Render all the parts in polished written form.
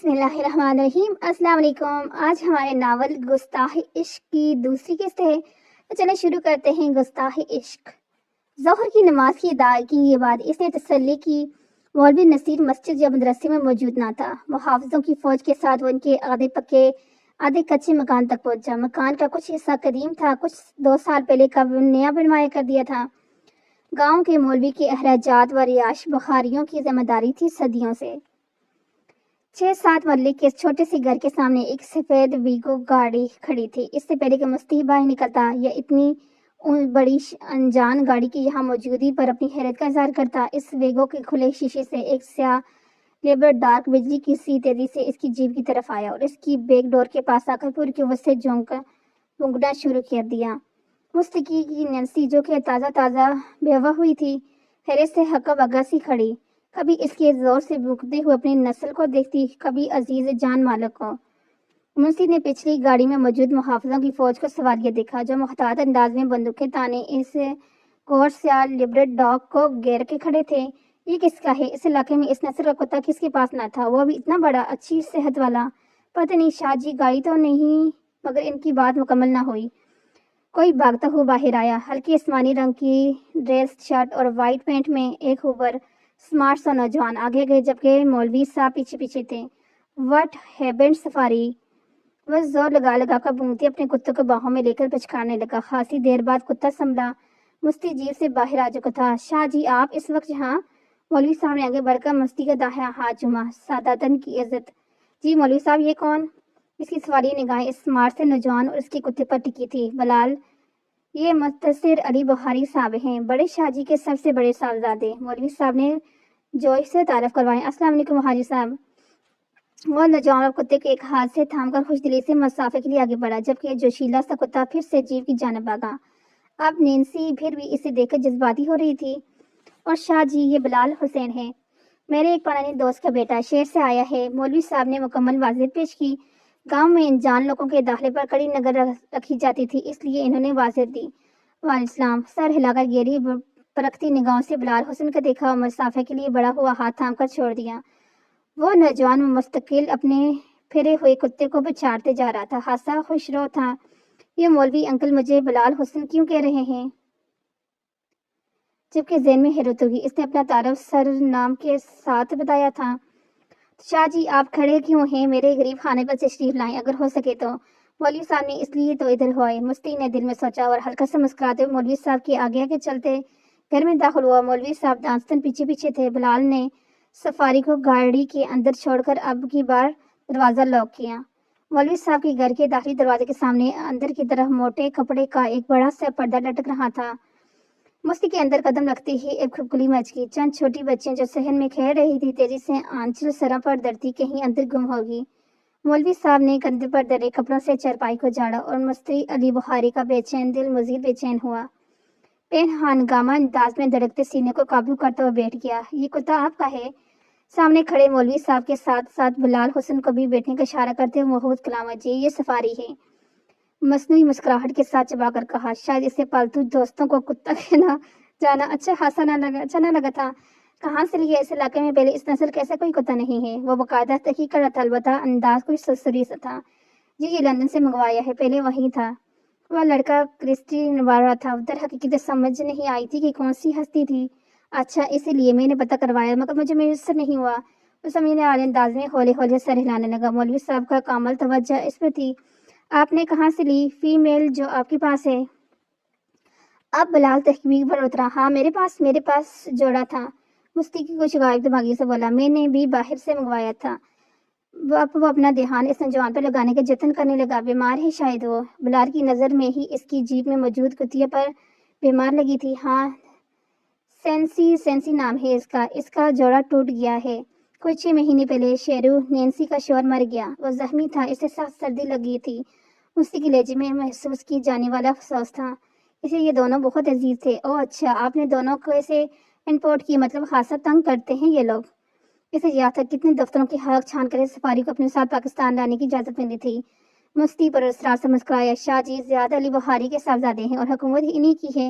بسم اللہ الرحمن الرحیم۔ السلام علیکم۔ آج ہمارے ناول گستاخ عشق کی دوسری قسط ہے، تو چلیں شروع کرتے ہیں۔ گستاخ عشق۔ ظہر کی نماز کی ادائیگی کے بعد اس نے تسلی کی مولوی نصیر مسجد یا مدرسے میں موجود نہ تھا۔ محافظوں کی فوج کے ساتھ وہ ان کے آدھے پکے آدھے کچے مکان تک پہنچا۔ مکان کا کچھ حصہ قدیم تھا، کچھ 2 سال پہلے کا نیا بنوایا کر دیا تھا۔ گاؤں کے مولوی کے اخراجات و رہائش بخاریوں کی ذمہ داری تھی صدیوں سے۔ 6-7 مرلے کے اس چھوٹے سے گھر کے سامنے ایک سفید ویگو گاڑی کھڑی تھی۔ اس سے پہلے کہ مستحی باہر نکلتا یا اتنی بڑی انجان گاڑی کی یہاں موجودگی پر اپنی حیرت کا اظہار کرتا، اس ویگو کے کھلے شیشے سے ایک سیاہ لیبر ڈارک بجلی کی سی تیزی سے اس کی جیپ کی طرف آیا اور اس کی بیک ڈور کے پاس آ کر پوری قوت سے جھونکنا شروع کر دیا۔ مستقی کی نینسی جو کہ تازہ بیوہ ہوئی تھی، حیرت سے ہکا بگا سی کھڑی، کبھی اس کے زور سے بھونکتے ہوئے اپنی نسل کو دیکھتی، کبھی عزیز جان مالک کو۔ منسی نے پچھلی گاڑی میں موجود محافظوں کی فوج کو سواریہ دیکھا، جو محتاط انداز میں بندوقیں تانے اس کوٹ سیاہ لیبرڈ ڈاگ کو گھیر کے کھڑے تھے۔ یہ کس کا ہے؟ اس علاقے میں اس نسل کا کتا کس کے پاس نہ تھا؟ وہ بھی اتنا بڑا، اچھی صحت والا؟ پتہ نہیں، شاہ جی گاڑی تو نہیں، مگر ان کی بات مکمل نہ ہوئی۔ کوئی بھاگتا ہوا باہر آیا، ہلکی آسمانی رنگ کی ڈریس شرٹ اور وائٹ پینٹ میں ایک اوور سمارٹ سا نوجوان آگے گئے، جبکہ مولوی صاحب پیچھے تھے۔ What happened safari? وہ زور لگا کر بھونکتے اپنے کتے کو باہوں میں لے کر پچکارنے لگا۔ خاصی دیر بعد کتا سنبھلا، مستی جیب سے باہر آ چکا تھا۔ شاہ جی آپ اس وقت یہاں؟ مولوی صاحب نے آگے بڑھ کر مستی کا داہنا ہاتھ چوما۔ سعادتن کی عزت۔ جی مولوی صاحب، یہ کون؟ اس کی سوالی نگاہیں اس سمارٹ سے نوجوان اور اس کے کتے پر ٹکی تھی۔ بلال، یہ مختصر علی بخاری صاحب ہیں، بڑے شاہ جی کے سب سے بڑے صاحبزادے۔ مولوی صاحب نے جوش سے تعارف کروائے۔ السلام علیکم حاجی صاحب۔ وہ نوجوان اور کتے کے ایک ہاتھ سے تھام کر خوش دلی سے مسافے کے لیے آگے بڑھا، جبکہ جوشیلا سا کتا پھر سے جیپ کی جانب بھاگا۔ اب نینسی پھر بھی اسے دیکھ کر جذباتی ہو رہی تھی۔ اور شاہ جی، یہ بلال حسین ہے، میرے ایک پرانی دوست کا بیٹا، شہر سے آیا ہے۔ مولوی صاحب نے مکمل واضح پیش کی۔ گاؤں میں انجان لوگوں کے داخلے پر کڑی نظر رکھی جاتی تھی، اس لیے انہوں نے واضح دی۔ وعلیکم السلام۔ سر ہلا کر گہری پرکھتی نگاہوں سے بلال حسین کو دیکھا اور مسافے کے لیے بڑا ہوا ہاتھ تھام کر چھوڑ دیا۔ وہ نوجوان مستقل اپنے پھرے ہوئے کتے کو پچھاڑتے جا رہا تھا، خاصا خوش رو تھا۔ یہ مولوی انکل مجھے بلال حسین کیوں کہہ رہے ہیں؟ جبکہ ذہن میں حیرت ہوگی، اس نے اپنا تعارف سر نام کے ساتھ بتایا تھا۔ شاہ جی آپ کھڑے کیوں ہیں؟ میرے غریب خانے پر تشریف لائیں اگر ہو سکے تو۔ مولوی صاحب نے اس لیے تو ادھر ہوئے، مستی نے دل میں سوچا، اور ہلکا سے مسکراتے ہوئے مولوی صاحب کے آگے چلتے گھر میں داخل ہوا۔ مولوی صاحب دانستن پیچھے تھے۔ بلال نے سفاری کو گاڑی کے اندر چھوڑ کر اب کی بار دروازہ لاک کیا۔ مولوی صاحب کے گھر کے داخلی دروازے کے سامنے اندر کی طرف موٹے کپڑے کا ایک بڑا سا پردہ لٹک رہا تھا۔ مستی کے اندر قدم رکھتے ہی ایک کھلکھلی مچ گئی۔ چند چھوٹی بچیاں جو صحن میں کھیل رہی تھی تیزی سے آنچل سروں پر دھرتی کہیں اندر گم ہوگی۔ مولوی صاحب نے کندھے پر دھرے کپڑوں سے چارپائی کو جھاڑا اور مستی علی بخاری کا بے چین دل مزید بے چین ہوا۔ پین ہنگامہ انداز میں دھڑکتے سینے کو قابو کرتا ہوا بیٹھ گیا۔ یہ کتا آپ کا ہے؟ سامنے کھڑے مولوی صاحب کے ساتھ ساتھ بلال حسین کو بھی بیٹھنے کا اشارہ کرتے ہوئے محبوب کلام جی یہ سفاری ہے، مصنوعی مسکراہٹ کے ساتھ چبا کر کہا۔ شاید اسے پالتو دوستوں کو کتا کہنا جانا اچھا نہ لگا تھا۔ کہاں سے لیا؟ اس علاقے میں پہلے اس نسل کا ایسا کوئی کتا نہیں ہے۔ وہ باقاعدہ تحقیق کر رہا تھا، البتہ انداز کوئی سرسری سا تھا۔ جی یہ لندن سے منگوایا ہے، پہلے وہیں تھا۔ وہ لڑکا کرسٹی نبھا رہا تھا۔ در حقیقت سمجھ نہیں آئی تھی کہ کون سی ہستی تھی۔ اچھا اسی لیے میں نے پتہ کروایا، مگر مجھے میسر نہیں ہوا۔ وہ سمجھنے والے انداز میں ہولے سر ہلانے لگا۔ مولوی صاحب کا کامل توجہ اس پر تھی۔ آپ نے کہاں سے لی؟ فیمیل جو آپ کے پاس ہے؟ اب بلال تحقیق پر اترا۔ ہاں میرے پاس جوڑا تھا۔ مستی کی کچھ غائب دماغی سے بولا۔ میں نے بھی باہر سے منگوایا تھا۔ وہ اپنا دھیان اس نوجوان پر لگانے کا جتن کرنے لگا۔ بیمار ہے شاید وہ؟ بلال کی نظر میں ہی اس کی جیب میں موجود کتیا پر بیمار لگی تھی۔ ہاں سینسی نام ہے اس کا جوڑا ٹوٹ گیا ہے۔ کوئی 6 مہینے پہلے شیرو نینسی کا شوہر مر گیا۔ وہ زخمی تھا، اسے سخت سردی لگی تھی۔ مستی کے لہجے میں محسوس کی جانے والا افسوس تھا۔ اسے یہ دونوں بہت عزیز تھے۔ اوہ اچھا، آپ نے دونوں کو ایسے امپورٹ کی، مطلب خاصا تنگ کرتے ہیں یہ لوگ۔ اسے یاد تھا کتنے دفتروں کی حلق چھان کر سفاری کو اپنے ساتھ پاکستان لانے کی اجازت ملی تھی۔ مستی پر اسرار سے مسکرایا۔ شاہ جی زیادہ علی بخاری کے صاحبزادے ہیں اور حکومت انہی کی ہے،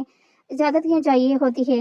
اجازت کیوں چاہیے ہوتی ہے؟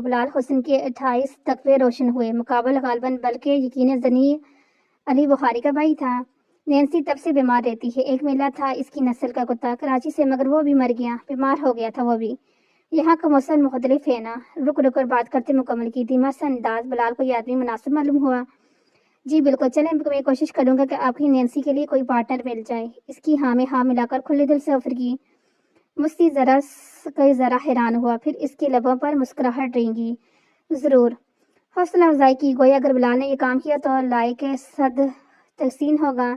بلال حسن کے 28 تقوے روشن ہوئے. مقابل غالباً بلکہ یقیناً زنی علی بخاری کا بھائی تھا. نینسی تب سے بیمار رہتی ہے. ایک میلہ تھا اس کی نسل کا کتا کراچی سے، مگر وہ بھی مر گیا، بیمار ہو گیا تھا وہ بھی. یہاں کا موسم مختلف ہے نا. رک رک کر بات کرتے مکمل کی. دھیما سا انداز بلال کو یہ آدمی مناسب معلوم ہوا. جی بالکل، چلیں میں کوشش کروں گا کہ آپ کی نینسی کے لیے کوئی پارٹنر مل جائے. اس کی ہاں میں ہاں ملا کر کھلے دل سے آفر کی. مستی ذرا حیران ہوا، پھر اس کے لبوں پر مسکراہٹ رینگی. ضرور. حوصلہ افزائی کی. گویا اگر بلال نے یہ کام کیا تو لائق صد تحسین ہوگا.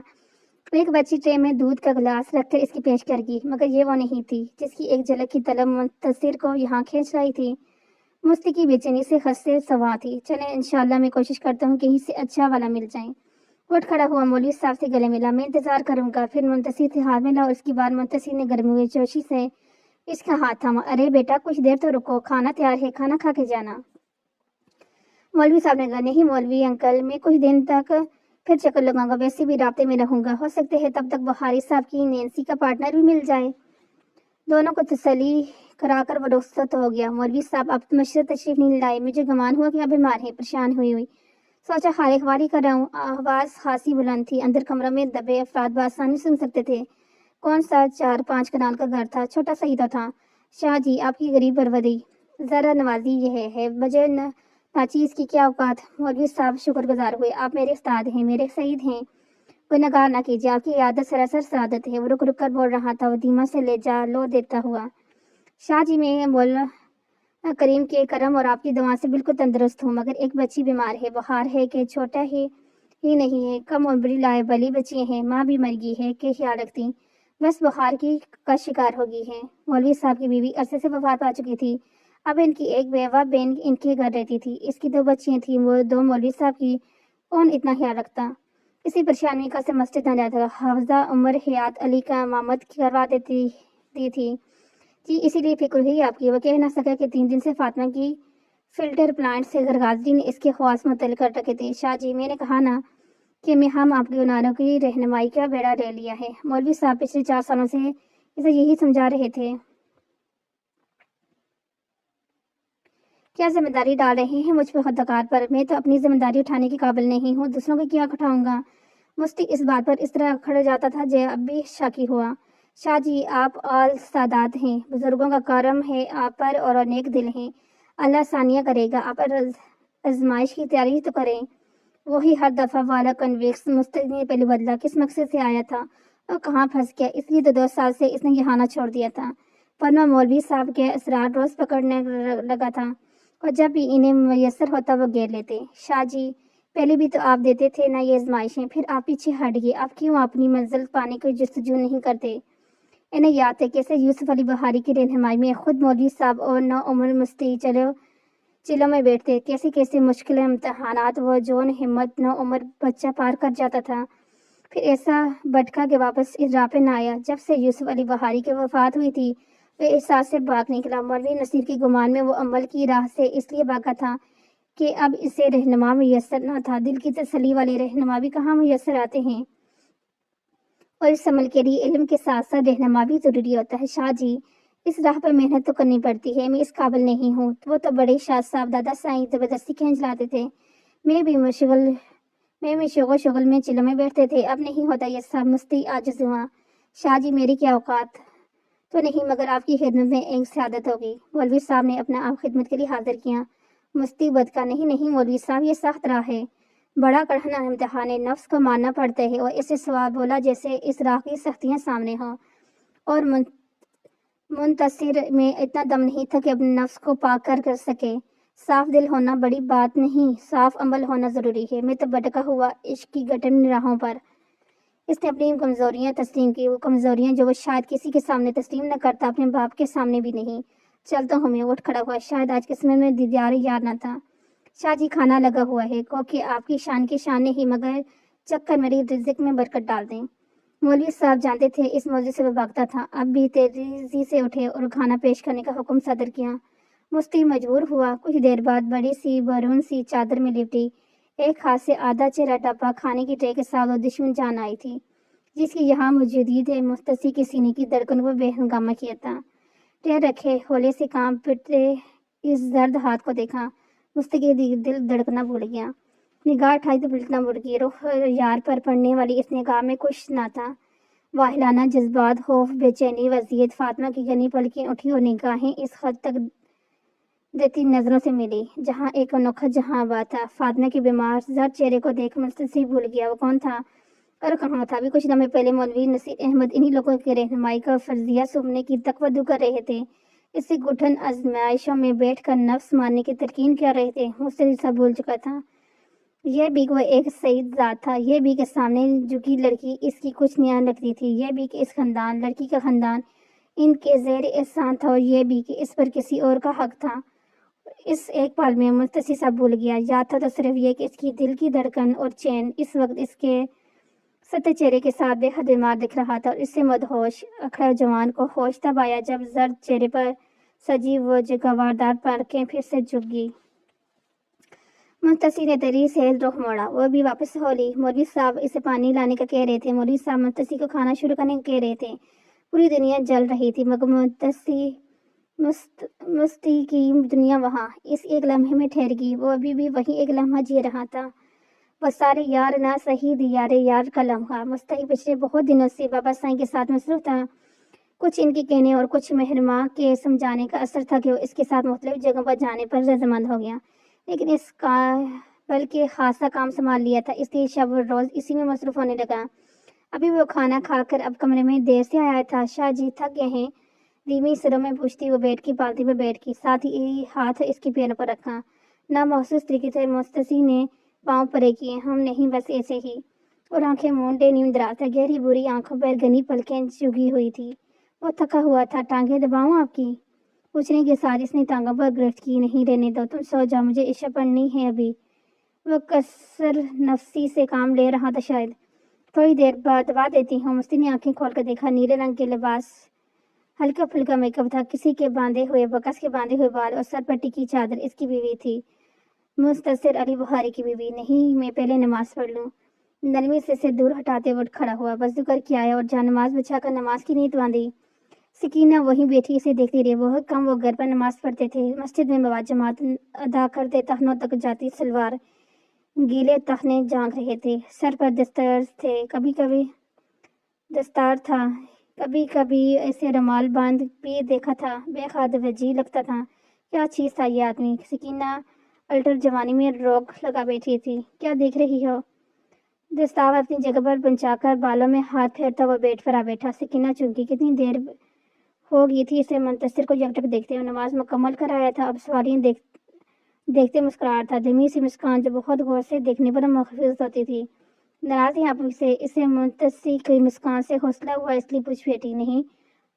ایک بچی ٹرے میں دودھ کا گلاس رکھ کر اس کی پیش کر گی، مگر یہ وہ نہیں تھی جس کی ایک جھلک کی طلب منتصر کو یہاں کھینچ رہی تھی. مستی کی بے چینی سے خستے سوا تھی. چلیں انشاءاللہ میں کوشش کرتا ہوں کہیں سے اچھا والا مل جائیں. اٹھ کھڑا ہوا. مولوی صاحب سے گلے ملا. میں انتظار کروں گا. پھر منتصر سے ہاتھ ملا اور اس کے بعد منتصر نے گرمی ہوئی جوشی سے اس کا ہاتھ تھاما. ارے بیٹا کچھ دیر تو رکو، کھانا تیار ہے، کھانا کھا کے جانا. مولوی صاحب نے کہا نہیں مولوی انکل، میں کچھ دن تک پھر چکر لگاؤں گا، ویسے بھی رابطے میں رہوں گا. ہو سکتے ہے تب تک بخاری صاحب کی نینسی کا پارٹنر بھی مل جائے. دونوں کو تسلی کرا کر وہ رخصت ہو گیا. مولوی صاحب اب مشرق تشریف نہیں لائے. مجھے گمان ہوا کہ آپ بیمار ہیں. پریشان ہوئی سوچا خالق واری کر رہا ہوں. آواز خاصی بلند تھی. اندر کمرہ میں دبے افراد بآسانی سن سکتے تھے. کون سا 4-5 کنال کا گھر تھا، چھوٹا سا ہی تو تھا. شاہ جی آپ کی غریب پروری ذرا نوازی یہ ہے مجھے ناچیز کی کیا اوقات. مولوی صاحب شکر گزار ہوئے. آپ میرے استاد ہیں، میرے سعید ہیں، کوئی نگار نہ کیجیے. آپ کی عادت سراسر سعادت ہے. وہ رک رک کر بول رہا تھا. وہ دھیما سے لے جا لو دیتا ہوا. شاہ جی میں مولا کریم کے کرم اور آپ کی دعا سے بالکل تندرست ہوں، مگر ایک بچی بیمار ہے. بخار ہے کہ چھوٹا ہی نہیں ہے، کم عمری لائبلی بچی ہیں. ماں بھی مر گئی ہے کہ خیال رکھتی، بس بخار کا شکار ہو گئی ہے. مولوی صاحب کی بیوی عرصے سے وفات پا چکی تھی. اب ان کی ایک بیوہ بہن ان کے گھر رہتی تھی. اس کی 2 بچیاں تھیں. وہ 2 مولوی صاحب کی کون اتنا خیال رکھتا. اسی پریشانی کا سے مسجد نہ جاتا. حافظہ عمر حیات علی کا امامت کروا دی تھی. جی اسی لیے فکر ہوئی آپ کی. وہ کہہ نہ سکا کہ 3 دن سے فاطمہ کی فلٹر پلانٹ سے گرگازی نے اس کے خواص متعلق کر رکھے تھے. شاہ جی میں نے کہا نا کہ ہم آپ کے عنوانوں کی رہنمائی کا بیڑا لے لیا ہے. مولوی صاحب پچھلے 4 سالوں سے اسے یہی سمجھا رہے تھے. کیا ذمہ داری ڈال رہے ہیں مجھ پہ خودکار پر. میں تو اپنی ذمہ داری اٹھانے کے قابل نہیں ہوں، دوسروں کو کیا اٹھاؤں گا. مستی اس بات پر اس طرح کھڑ جاتا تھا اب بھی شاکی ہوا. شاہ جی آپ آل سادات ہیں، بزرگوں کا کرم ہے آپ پر اور نیک دل ہیں. اللہ ثانیہ کرے گا. آپ آزمائش کی تیاری تو کریں. وہی ہر دفعہ والا کنویکس. مستقی نے پہلے بدلا. کس مقصد سے آیا تھا اور کہاں پھنس گیا. اس لیے تو 2 سال سے اس نے یہاں نہ چھوڑ دیا تھا، ورنہ مولوی صاحب کے اسرار روز پکڑنے لگا تھا اور جب بھی انہیں میسر ہوتا وہ گیر لیتے. شاہ جی پہلے بھی تو آپ دیتے تھے نا یہ آزمائشیں، پھر آپ پیچھے ہٹ گئے. آپ کیوں اپنی منزل پانے کی جستجو نہیں کرتے. انہیں یاد ہے کیسے یوسف علی بخاری کی رہنمائی میں خود مولوی صاحب اور نو عمر مستی چلوں میں بیٹھتے. کیسے مشکل امتحانات وہ جون ہمت نو عمر بچہ پار کر جاتا تھا. پھر ایسا بٹکا کہ واپس اس راہ پہ نہ آیا. جب سے یوسف علی بخاری کی وفات ہوئی تھی وہ احساس سے بھاگ نکلا. مولوی نصیر کی گمان میں وہ عمل کی راہ سے اس لیے بھاگا تھا کہ اب اسے رہنما میسر نہ تھا. دل کی تسلی والے رہنما بھی کہاں میسر آتے ہیں، اور اس عمل کے لیے علم کے ساتھ ساتھ رہنما بھی ضروری ہوتا ہے. شاہ جی اس راہ پر محنت تو کرنی پڑتی ہے. میں اس قابل نہیں ہوں. وہ تو بڑے شاہ صاحب دادا سائیں زبردستی کھینچ لاتے تھے. میں بھی شغل میں چلوں میں بیٹھتے تھے. اب نہیں ہوتا یہ سب. مستی عاجز ہوا. شاہ جی میری کیا اوقات تو نہیں، مگر آپ کی خدمت میں ایک سعادت ہوگی. مولوی صاحب نے اپنا آپ خدمت کے لیے حاضر کیا. مستی بدکا نہیں مولوی صاحب یہ سخت راہ ہے، بڑا کڑھنا امتحان ہے. نفس کو ماننا پڑتا ہے اور اسے سوال بولا جیسے اس راہ کی سختیاں سامنے ہوں. اور منتصر میں اتنا دم نہیں تھا کہ اپنے نفس کو پاک کر سکے. صاف دل ہونا بڑی بات نہیں، صاف عمل ہونا ضروری ہے. میں تو بھٹکا ہوا عشق کی گٹن راہوں پر. اس نے اپنی کمزوریاں تسلیم کی، وہ کمزوریاں جو وہ شاید کسی کے سامنے تسلیم نہ کرتا، اپنے باپ کے سامنے بھی نہیں. چلتا ہوں میں. اٹھ کھڑا ہوا. شاید آج قسمت میں دیدار یار نہ تھا. شاہ جی کھانا لگا ہوا ہے، کہ آپ کی شان نہیں، مگر چکر میری رزق میں برکت ڈال دیں. مولوی صاحب جانتے تھے اس موضوع سے وہ بھاگتا تھا. اب بھی تیزی سے اٹھے اور کھانا پیش کرنے کا حکم صادر کیا. مستی مجبور ہوا. کچھ دیر بعد بڑی سی برون سی چادر میں لپٹی ایک ہاتھ سے آدھا چہرہ ٹپا کھانے کی ٹرے کے ساتھ وہ دشمن جان آئی تھی، جس کی یہاں موجودگی ہے. مستی کے سینے کی دھڑکن کو بے ہنگامہ کیا تھا. پیر رکھے ہولے سے کانپتے اس زرد ہاتھ کو دیکھا۔ مستقی دل دھڑکنا بھول گیا۔ نگاہ اٹھائی تو پلٹنا مڑ گئی۔ رخ یار پر پڑنے والی اس نگاہ میں کچھ نہ تھا۔ واہلانہ جذبات، خوف، بے چینی، وضعیت۔ فاطمہ کی گھنی پلکیں اٹھی اور نگاہیں اس خط تک دیتی نظروں سے ملی جہاں ایک انوکھا جہاں آباد تھا۔ فاطمہ کے بیمار زرد چہرے کو دیکھ مستصیب بھول گیا وہ کون تھا اور کہاں تھا۔ ابھی کچھ لمحے پہلے مولوی نصیر احمد انہی لوگوں کی رہنمائی کا فرضیہ سننے کی تقویٰ کر رہے تھے، اس سے گھٹن آزمائشوں میں بیٹھ کر نفس مارنے کی تلقین کر رہے تھے۔ مستعصم سب بھول چکا تھا۔ یہ بھی کہ وہ ایک سعید ذات تھا، یہ بھی کہ سامنے جھکی لڑکی اس کی کچھ نیا لگتی تھی، یہ بھی کہ اس خاندان، لڑکی کا خاندان، ان کے زیر احسان تھا، اور یہ بھی کہ اس پر کسی اور کا حق تھا۔ اس ایک پل میں مستصیب سب بھول گیا۔ یاد تھا تو صرف یہ کہ اس کی دل کی دھڑکن اور چین اس وقت اس کے سطح چہرے کے ساتھ بے حد بیمار دکھ رہا تھا، اور اس سے مدہوش اکھڑا جوان کو ہوش تب آیا جب زرد چہرے پر سجی وہ جگاوردار پلکیں پھر سے جھک گئی۔ مستصیب نے دری سے رخ موڑا، وہ بھی واپس ہولی۔ مولوی صاحب اسے پانی لانے کا کہہ رہے تھے۔ مولوی صاحب مستصیب کو کھانا شروع کرنے کا کہہ رہے تھے۔ پوری دنیا جل رہی تھی مگر مستی کی دنیا وہاں اس ایک لمحے میں ٹھہر گئی۔ وہ ابھی بھی وہی ایک لمحہ جی رہا تھا، بس سارے یار نہ سہی دیار یار کا لمحہ۔ مستقی پچھلے بہت دنوں سے بابا سائیں کے ساتھ مصروف تھا۔ کچھ ان کے کہنے اور کچھ مہرماں کے سمجھانے کا اثر تھا کہ وہ اس کے ساتھ مختلف جگہوں پر جانے پر رضامند ہو گیا، لیکن اس کا بلکہ خاصا کام سنبھال لیا تھا، اس لیے شب و روز اسی میں مصروف ہونے لگا۔ ابھی وہ کھانا کھا کر اب کمرے میں دیر سے آیا تھا۔ شاہ جی تھک گئے ہیں؟ دھیمی سروں میں پوچھتی وہ بیٹھ کی پالتی پر بیٹھ کی، ساتھ ہی ہاتھ اس کے پیروں پر رکھا۔ نامحسوس طریقے سے مستصیب نے پاؤں پرے کیے۔ ہم نہیں، بس ایسے ہی، اور آنکھیں مونڈے نیم دراز تھا، گہری بری آنکھوں پر گھنی پلکیں چگی ہوئی تھی۔ وہ تھکا ہوا تھا۔ ٹانگیں دباؤں آپ کی؟ پوچھنے کے ساتھ اس نے ٹانگوں پر گرفت کی۔ نہیں، رہنے دو، تم سو جاؤ، مجھے عشاء پڑھنی ہے ابھی۔ وہ کثر نفسی سے کام لے رہا تھا شاید۔ تھوڑی دیر بعد دبا دیتی ہوں۔ مستی نے آنکھیں کھول کر دیکھا، نیلے رنگ کے لباس، ہلکا پھلکا میک اپ تھا، کسی کے باندھے ہوئے بکس کے باندھے ہوئے بال اور سر پر ٹکی چادر۔ اس کی بیوی تھی، مستصر علی بخاری کی بیوی۔ نہیں، میں پہلے نماز پڑھ لوں۔ نرمی سے اسے دور ہٹاتے اٹھ کھڑا ہوا، وضو کر کے آیا اور جا نماز بچھا کر نماز کی نیت باندھی۔ سکینہ وہیں بیٹھی اسے دیکھتی رہی۔ بہت کم وہ گھر پر نماز پڑھتے تھے، مسجد میں بجماعت ادا کرتے، تخنوں تک جاتی سلوار گیلے تخنے جھانک رہے تھے، سر پر دستار تھے، کبھی کبھی دستار تھا، کبھی کبھی ایسے رومال باندھ بھی دیکھا تھا، بے حد وجیح لگتا تھا۔ کیا چیز تھا یہ آدمی؟ سکینہ الٹر جوانی میں روک لگا بیٹھی تھی۔ کیا دیکھ رہی ہو؟ دستار اپنی جگہ پر پہنچا کر بالوں میں ہاتھ پھیرتا وہ بیڈ پر آ بیٹھا۔ سکینہ چونکی کتنی دیر ہو گئی تھی اسے منتصر کو یکٹک دیکھتے ہوئے۔ نماز مکمل کر آیا تھا، اب سواریاں دیکھتے مسکرا رہا تھا، دمی سی مسکان جو بہت غور سے دیکھنے پر محفوظ ہوتی تھی۔ ناراض ہیں آپ سے؟ اسے منتصر کی مسکان سے حوصلہ ہوا، اس لیے پوچھ بیٹھی۔ نہیں،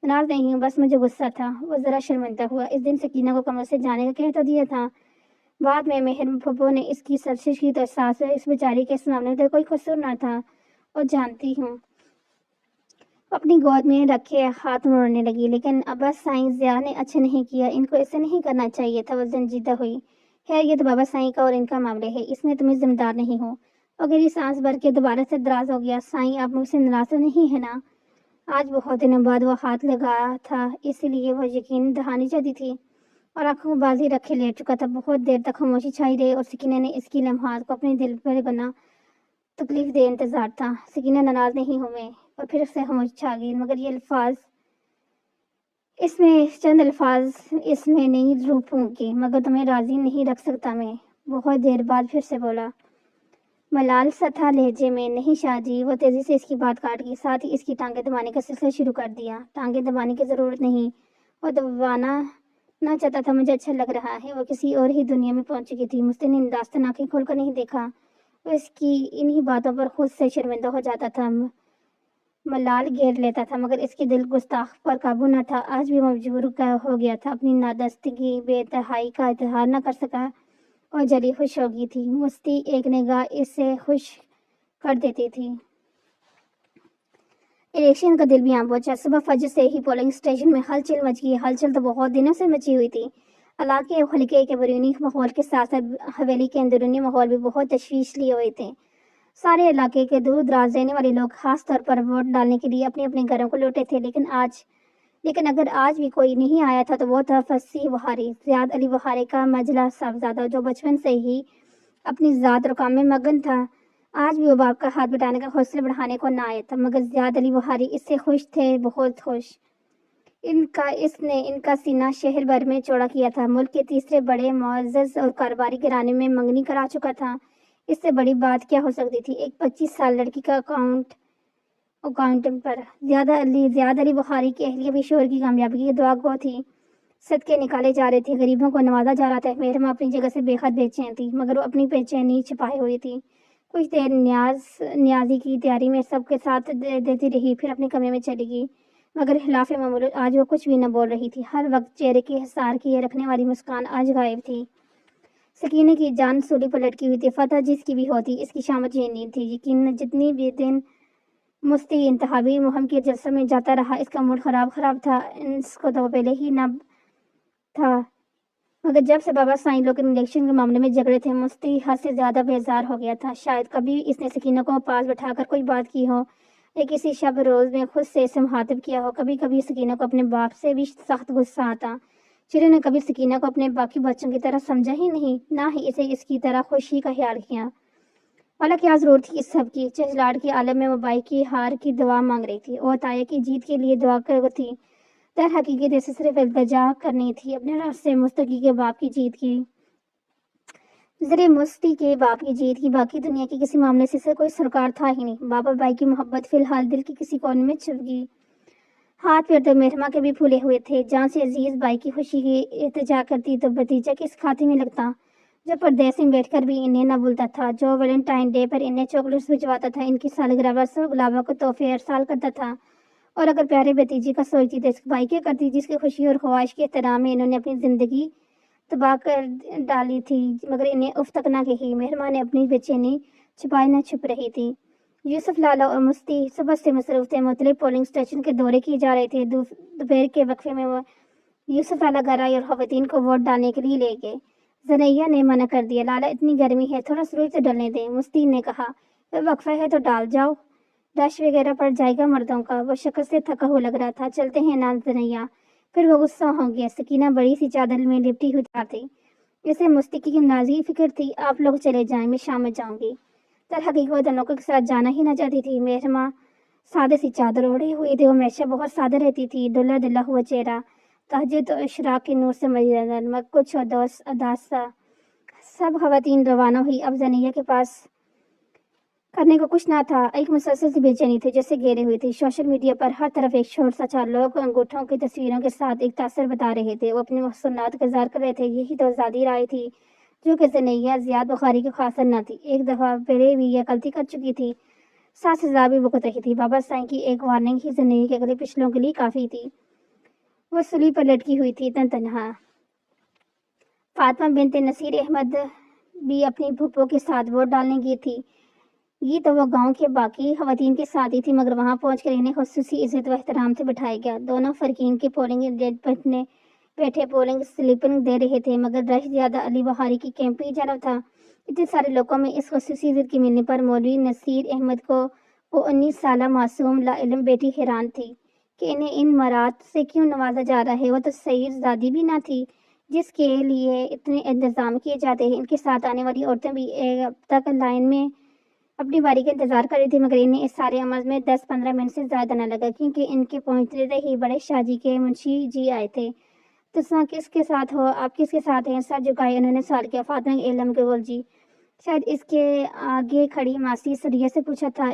ناراض نہیں ہوں، بس مجھے غصہ تھا۔ وہ ذرا شرمندہ ہوا۔ اس دن سکینہ کو کمرے سے جانے کا کہہ تو دیا تھا، بعد میں مہر پھپھو نے اس کی سرزنش کی تو احساس ہوا اس بیچاری کے اس معاملے میں تو کوئی قصور نہ تھا، اور جانتی ہوں۔ اپنی گود میں رکھے ہاتھ موڑنے لگی، لیکن ابا سائیں ضیاء نے اچھا نہیں کیا، ان کو ایسے نہیں کرنا چاہیے تھا۔ وہ سنجیدہ ہوئی۔ خیر، یہ تو بابا سائیں کا اور ان کا معاملہ ہے، اس میں تمہیں ذمہ دار نہیں ہو۔ اور گہری سانس بھر کے دوبارہ سے دراز ہو گیا۔ سائیں، آپ مجھ سے ناراض تو نہیں ہے نا؟ آج بہت دنوں بعد وہ ہاتھ لگا تھا، اس لیے وہ یقین دہانی چاہتی تھی، اور آنکھوں بازی رکھے لیٹ چکا تھا۔ بہت دیر تک خاموشی چھائی رہی، اور سکینہ نے اس کی لمحات کو اپنے دل پر بنا تکلیف دہ انتظار تھا۔ سکینہ، ناراض نہیں ہوں میں، اور پھر سے خاموشی چھا گئی، مگر یہ الفاظ اس میں چند الفاظ اس میں نہیں رو پھونک کے، مگر تمہیں راضی نہیں رکھ سکتا میں۔ بہت دیر بعد پھر سے بولا، ملال سا تھا لہجے میں۔ نہیں شاہ جی، وہ تیزی سے اس کی بات کاٹ گئی، ساتھ ہی اس کی ٹانگیں دبانے کا سلسلہ شروع کر دیا۔ ٹانگیں دبانے کی ضرورت نہیں، وہ دبانا نہ چاہتا تھا، مجھے اچھا لگ رہا ہے۔ وہ کسی اور ہی دنیا میں پہنچ چکی تھی۔ مستی نے داستان آنکھیں کھول کر نہیں دیکھا، وہ اس کی انہی باتوں پر خود سے شرمندہ ہو جاتا تھا، ملال گھیر لیتا تھا، مگر اس کی دل گستاخ پر قابو نہ تھا۔ آج بھی مجبور ہو گیا تھا، اپنی نادستگی بے انتہائی کا اظہار نہ کر سکا اور جلی خوش ہو گئی تھی۔ مستی ایک نگاہ اسے خوش کر دیتی تھی۔ الیکشن کا دل بھی آ پہنچا۔ صبح فجر سے ہی پولنگ اسٹیشن میں ہلچل مچ گئی۔ ہلچل تو بہت دنوں سے مچی ہوئی تھی۔ علاقے اور حلقے کے بیرونی ماحول کے ساتھ ساتھ حویلی کے اندرونی ماحول بھی بہت تشویش لیے ہوئے تھے۔ سارے علاقے کے دور دراز رہنے والے لوگ خاص طور پر ووٹ ڈالنے کے لیے اپنے اپنے گھروں کو لوٹے تھے، لیکن آج لیکن اگر آج بھی کوئی نہیں آیا تھا تو وہ تھا فصیح بخاری، زیاد علی بخاری کا مجلہ صاحبزادہ، جو بچپن سے ہی اپنی ذات اور کام میں مگن تھا۔ آج بھی وہ باپ کا ہاتھ بٹانے کا حوصلہ بڑھانے کو نہ آیا تھا، مگر زیاد علی بخاری اس سے خوش تھے، بہت خوش۔ اس نے ان کا سینہ شہر بھر میں چوڑا کیا تھا، ملک کے تیسرے بڑے معزز اور کاروباری گھرانے میں منگنی کرا چکا تھا۔ اس سے بڑی بات کیا ہو سکتی تھی؟ ایک 25 سال لڑکی کا اکاؤنٹنٹ پر زیاد علی بخاری کی اہلیہ بھی شوہر کی کامیابی کی دعا گو تھی۔ صدقے نکالے جا رہے تھے، غریبوں کو نوازا جا رہا تھا۔ محرمہ اپنی جگہ سے بے حد بے چین تھی، مگر وہ اپنی بے چینی چھپائے ہوئی تھی۔ کچھ دیر نیازی کی تیاری میں سب کے ساتھ دیتی رہی، پھر اپنے کمرے میں چلی گئی، مگر خلاف معمول آج وہ کچھ بھی نہ بول رہی تھی۔ ہر وقت چہرے کے حصار کیے رکھنے والی مسکان آج غائب تھی۔ سکینہ کی جان سولی پر لٹکی ہوئی تھی۔ فتح جس کی بھی ہوتی، اس کی شامت یہ نہیں تھی۔ یقیناً جتنی بھی دن مستی انتخابی مہم کے جلسوں میں جاتا رہا، اس کا موڈ خراب تھا۔ اس کو تو پہلے ہی نہ تھا، مگر جب سے بابا سائیں لوگ الیکشن کے معاملے میں جھگڑے تھے، مستی حد سے زیادہ بیزار ہو گیا تھا۔ شاید کبھی اس نے سکینہ کو پاس بٹھا کر کوئی بات کی ہو، یا کسی شب روز میں خود سے اسے مخاطب کیا ہو۔ کبھی کبھی سکینہ کو اپنے باپ سے بھی سخت غصہ آتا۔ چلو نے کبھی سکینہ کو اپنے باقی بچوں کی طرح سمجھا ہی نہیں، نہ ہی اسے اس کی طرح خوشی کا خیال کیا۔ والا کیا ضرورت تھی اس سب کی؟ چہچہاہٹ کے عالم میں وہ بھائی کی ہار کی دعا مانگ رہی تھی، اور تایا کی جیت کے لیے دعا تھی۔ در حقیقت اسے صرف التجا کرنی تھی اپنے رب سے، مستقی کے باپ کی جیت کی، مستی کے باپ کی جیت کی۔ باقی دنیا کے کسی معاملے سے اسے کوئی سروکار تھا ہی نہیں۔ بابا بھائی کی محبت فی الحال دل کے کسی کونے میں چھپ گئی۔ ہاتھ پیر تو محرمہ کے بھی پھولے ہوئے تھے۔ جان سے عزیز بھائی کی خوشی کی التجا کرتی تو بھتیجا کس کھاتے میں لگتا، جو پردیس میں بیٹھ کر بھی انہیں نہ بھولتا تھا، جو ویلنٹائن ڈے پر انہیں چاکلیٹس بھجواتا تھا، ان کی سالگرہ پر سب گلابوں کو تحفے ارسال کرتا تھا۔ اور اگر پیارے بھتیجے کا سوچتی تو اس بھائی کیا کرتی، جس کی خوشی اور خواہش کے احترام میں انہوں نے اپنی زندگی تباہ کر ڈالی تھی، مگر انہیں اف تک نہ کہی۔ محرمہ نے اپنی بے چینی چھپائے نہ چھپ رہی تھی۔ یوسف لالا اور مستی صبح سے مصروف تھے، مختلف پولنگ اسٹیشن کے دورے کیے جا رہے تھے۔ دوپہر کے وقفے میں وہ یوسف لالا گھر آئے اور خواتین کو ووٹ ڈالنے کے لیے لے گئے۔ زنیہ نے منع کر دیا، لالا اتنی گرمی ہے، تھوڑا سورج تو ڈلنے دیں۔ مستی نے کہا، وقفہ ہے تو ڈال جاؤ، رش وغیرہ پڑ جائے گا مردوں کا۔ وہ شکل سے تھکا ہوا لگ رہا تھا۔ چلتے ہیں نا زنیہ، پھر وہ غصہ ہو گیا۔ سکینہ بڑی سی چادر میں لپٹی ہوئی تیار تھی۔ اسے مستی کی نازی فکر تھی، آپ لوگ چلے جائیں، میں شام میں جاؤں گی۔ در حقیقت وہ دونوں کے ساتھ جانا ہی نہ چاہتی تھی۔ محرمہ سادے سی چادر اوڑھی ہوئی تھی، وہ ہمیشہ بہت سادہ رہتی تھی۔ دلہا دلہا ہوا چہرہ، تہجد و اشراق کے نور سے مزین، کچھ اداس سا۔ سب خواتین روانہ ہوئی۔ اب زنیہ کے پاس کرنے کو کچھ نہ تھا، ایک مسلسل سی بے چینی تھی جیسے گھیرے ہوئی تھی۔ سوشل میڈیا پر ہر طرف ایک شور سا تھا، لوگ انگوٹھوں کی تصویروں کے ساتھ ایک تاثر بتا رہے تھے، وہ اپنے محسنات کا اظہار کر رہے تھے۔ یہی تو آزادی رائے تھی جو کہ زنیہ زیاد بخاری کی خاصر نہ تھی، ایک دفعہ پہلے بھی یہ غلطی کر چکی تھی، ساتھ سزا بھی بھگت رہی تھی۔ بابا سائیں کی ایک وارننگ ہی زنیہ کے اگلے پچھلوں کے لیے کافی تھی۔ وہ سولی پر لٹکی ہوئی تھی، تنہا۔ فاطمہ بنت نصیر احمد بھی اپنی پھپھو کے ساتھ ووٹ ڈالنے گئی تھی۔ یہ تو وہ گاؤں کے باقی خواتین کے ساتھ ہی تھی، مگر وہاں پہنچ کر انہیں خصوصی عزت و احترام سے بٹھایا گیا۔ دونوں فریقین کے پولنگ ایجنٹ بیٹھے پولنگ سلپیں دے رہے تھے، مگر رش زیادہ علی بخاری کی کیمپ ہی جانب تھا۔ اتنے سارے لوگوں میں اس خصوصی عزت کے ملنے پر مولوی نصیر احمد کو وہ 19 سالہ معصوم لا علم بیٹی حیران تھی کہ انہیں ان مراد سے کیوں نوازا جا رہا ہے۔ وہ تو سید زادی بھی نہ تھی جس کے لیے اتنے انتظام کیے جاتے ہیں۔ ان کے ساتھ آنے والی عورتیں بھی اب تک لائن میں اپنی باری کا انتظار کر رہی تھی، مگر انہیں اس سارے عمل میں 10-15 منٹ سے زیادہ نہ لگا، کیونکہ ان کے پہنچتے ہی بڑے شاہ جی کے منشی جی آئے تھے۔ تساں کس کے ساتھ ہو؟ آپ کس کے ساتھ ہیں؟ سر جھکائے انہوں نے سوال کیا۔ فاطمہ علم کے بول جی، شاید اس کے آگے کھڑی ماسی سریہ سے پوچھا تھا،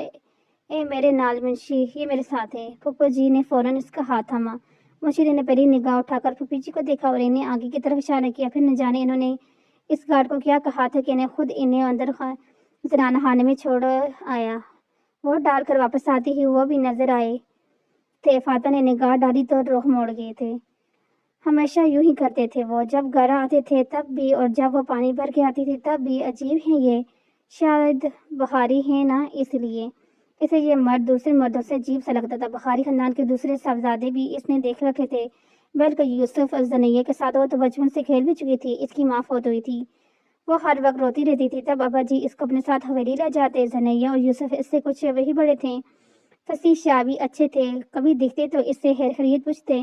اے میرے نال منشی، یہ میرے ساتھ ہے۔ پھپھو جی نے فوراً اس کا ہاتھ تھاما۔ منشی نے پہلی نگاہ اٹھا کر پھوپھی جی کو دیکھا اور انہیں آگے کی طرف اشارہ کیا، پھر نہ جانے انہوں نے اس گارڈ کو کیا کہا تھا کہ انہیں خود انہیں اندر زنانہ خانے میں چھوڑ آیا۔ وہ ڈال کر واپس آتے ہی وہ بھی نظر آئے تھے۔ فاطمہ نے نگاہ ڈالی تو رخ موڑ گئے تھے۔ ہمیشہ یوں ہی کرتے تھے وہ، جب گھر آتے تھے تب بھی، اور جب وہ پانی بھر کے آتی تھی تب بھی۔ عجیب ہیں یہ، شاید بخاری ہیں نا، اس لیے اسے یہ مرد دوسرے مردوں سے عجیب سا لگتا تھا۔ بخاری خاندان کے دوسرے صاحبزادے بھی اس نے دیکھ رکھے تھے، بلکہ یوسف اور زنیہ کے ساتھ وہ تو بچپن سے کھیل بھی چکی تھی۔ اس کی ماں فوت ہوئی تھی، وہ ہر وقت روتی رہتی تھی، تب ابا جی اس کو اپنے ساتھ حویلی لے جاتے۔ زنیہ اور یوسف اس سے کچھ وہی بڑے تھے، فصیح شاہ بھی اچھے تھے، کبھی دکھتے تو اس سے خیر خیریت پوچھتے،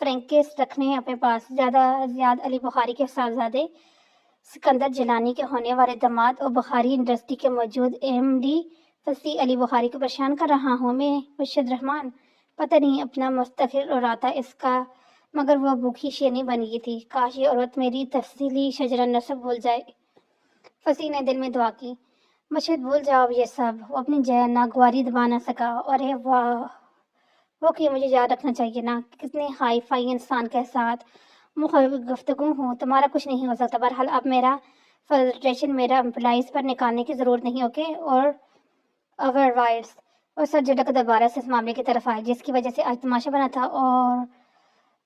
فرینکس رکھنے اپنے پاس زیاد علی بخاری کے صاحبزادے سکندر جیلانی کے ہونے والے داماد اور بخاری انڈسٹری کے موجود ایم ڈی فصیح علی بخاری کو پریشان کر رہا ہوں میں مرشد رحمان، پتہ نہیں اپنا مستقل اڑاتا اس کا، مگر وہ بھوکی شیرنی بن گئی تھی، کاش یہ عورت میری تفصیلی شجرہ نسب بھول جائے۔ فصیح نے دل میں دعا کی، مرشد بھول جاؤ یہ سب، وہ اپنی ناگواری دبا نہ سکا، اور وہ کہ مجھے یاد رکھنا چاہیے نا، کتنے ہائی فائی انسان کے ساتھ گفتگو ہوں، تمہارا کچھ نہیں ہو سکتا۔ بہرحال اب میرا فرسٹریشن میرا امپلائیز پر نکالنے کی ضرورت نہیں، اوکے؟ اور اوائرس اور سر جھٹک دوبارہ سے اس معاملے کی طرف آئے جس کی وجہ سے آج تماشا بنا تھا، اور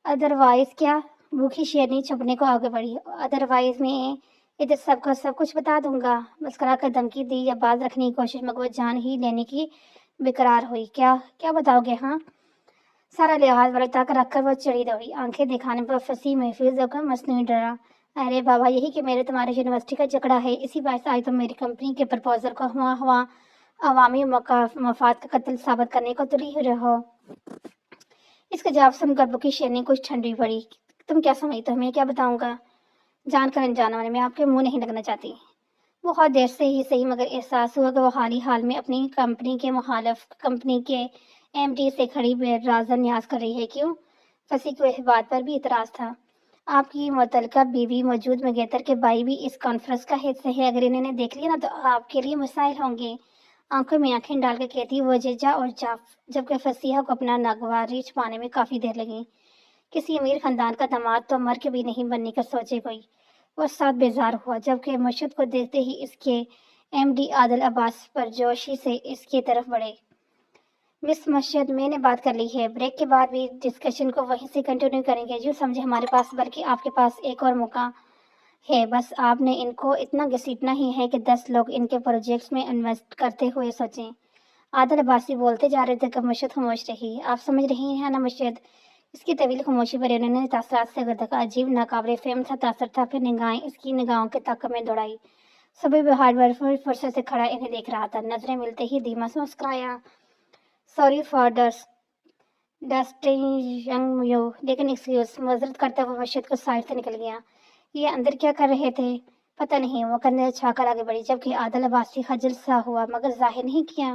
ادروائز کیا؟ بھوکی شیرنی چھپنے کو آگے بڑھی، ادروائز میں ادھر سب کو سب کچھ بتا دوں گا، مسکرا کر دھمکی دی یا باز رکھنے کی کوشش، مگر وہ جان ہی لینے کی بےقرار ہوئی۔ کیا بتاؤ گے؟ ہاں؟ سارا لحاظ ورتا کر رکھ کر وہ چڑھی دوڑی، آنکھیں دکھانے پر فصیح محفوظ ہو کر مصنوعی ڈرا، ارے بابا یہی کہ میرے تمہارے یونیورسٹی کا جھگڑا ہے، اسی باعث آج تم میری کمپنی کے پرپوزل کو ہوا عوامی مفاد کا قتل ثابت کرنے کو تلی ہو رہے ہو۔ اس کا جواب سن کر بھوکی شیرنی کچھ ٹھنڈی پڑی، تم کیا سمجھتے ہو میں کیا بتاؤں گا؟ جان کر انجان والے میں آپ کے منہ نہیں لگنا چاہتی۔ بہت دیر سے ہی صحیح مگر احساس ہوا کہ وہ حال میں اپنی کمپنی کے مخالف کمپنی کے ایم ڈی سے کھڑی رازاں نیاز کر رہی ہے، کیوں؟ فصیح کو اس بات پر بھی اعتراض تھا، آپ کی متعلقہ بیوی موجود مگیتر کے بھائی بھی اس کانفرنس کا حصہ ہے، اگر انہیں دیکھ لیا نا تو آپ کے لیے مسائل ہوں گے۔ آنکھوں میں آنکھیں ڈال کر کہتی وہ ججا اور جاف، جبکہ فصیحہ کو اپنا ناگواری چھپانے میں کافی دیر لگی۔ کسی امیر خاندان کا داماد تو مر کے بھی نہیں بننے کا سوچے کوئی۔ وہ ساتھ بیزار ہوا جبکہ مرشد کو دیکھتے ہی اس کے ایم ڈی عادل عباس پرجوشی سے اس کی طرف بڑھے۔ مس مرشد، میں نے بات کر لی ہے، بریک کے بعد بھی ڈسکشن کو وہیں سے کنٹینیو کریں گے، یوں سمجھے ہمارے پاس بلکہ آپ کے پاس ایک اور موقع ہے، بس آپ نے ان کو اتنا گھسیٹنا ہی ہے کہ 10 لوگ ان کے پروجیکٹس میں انویسٹ کرتے ہوئے سوچیں۔ عادل عباسی بولتے جا رہے تھے کہ مرشد خاموش رہی۔ آپ سمجھ رہی ہیں نا مرشد؟ اس کی طویل خاموشی پر انہوں نے تاثرات سے گردکا، عجیب ناقابل فہم سا تاثر تھا، پھر نگاہیں اس کی نگاہوں کے تعاقب میں دوڑائی۔ صبح بہار بھر فرصت سے کھڑا انہیں دیکھ رہا تھا، نظریں ملتے ہی دھیما سے مسکرایا، سوری فار ڈسٹربنگ یو، لیکن ایکسکیوز، معذرت کرتا ہوا مرشد کو سائڈ سے نکل گیا۔ یہ اندر کیا کر رہے تھے؟ پتہ نہیں، وہ کندھے چھا کر آگے بڑھی، جبکہ عادل عباسی خجل سا ہوا مگر ظاہر نہیں کیا۔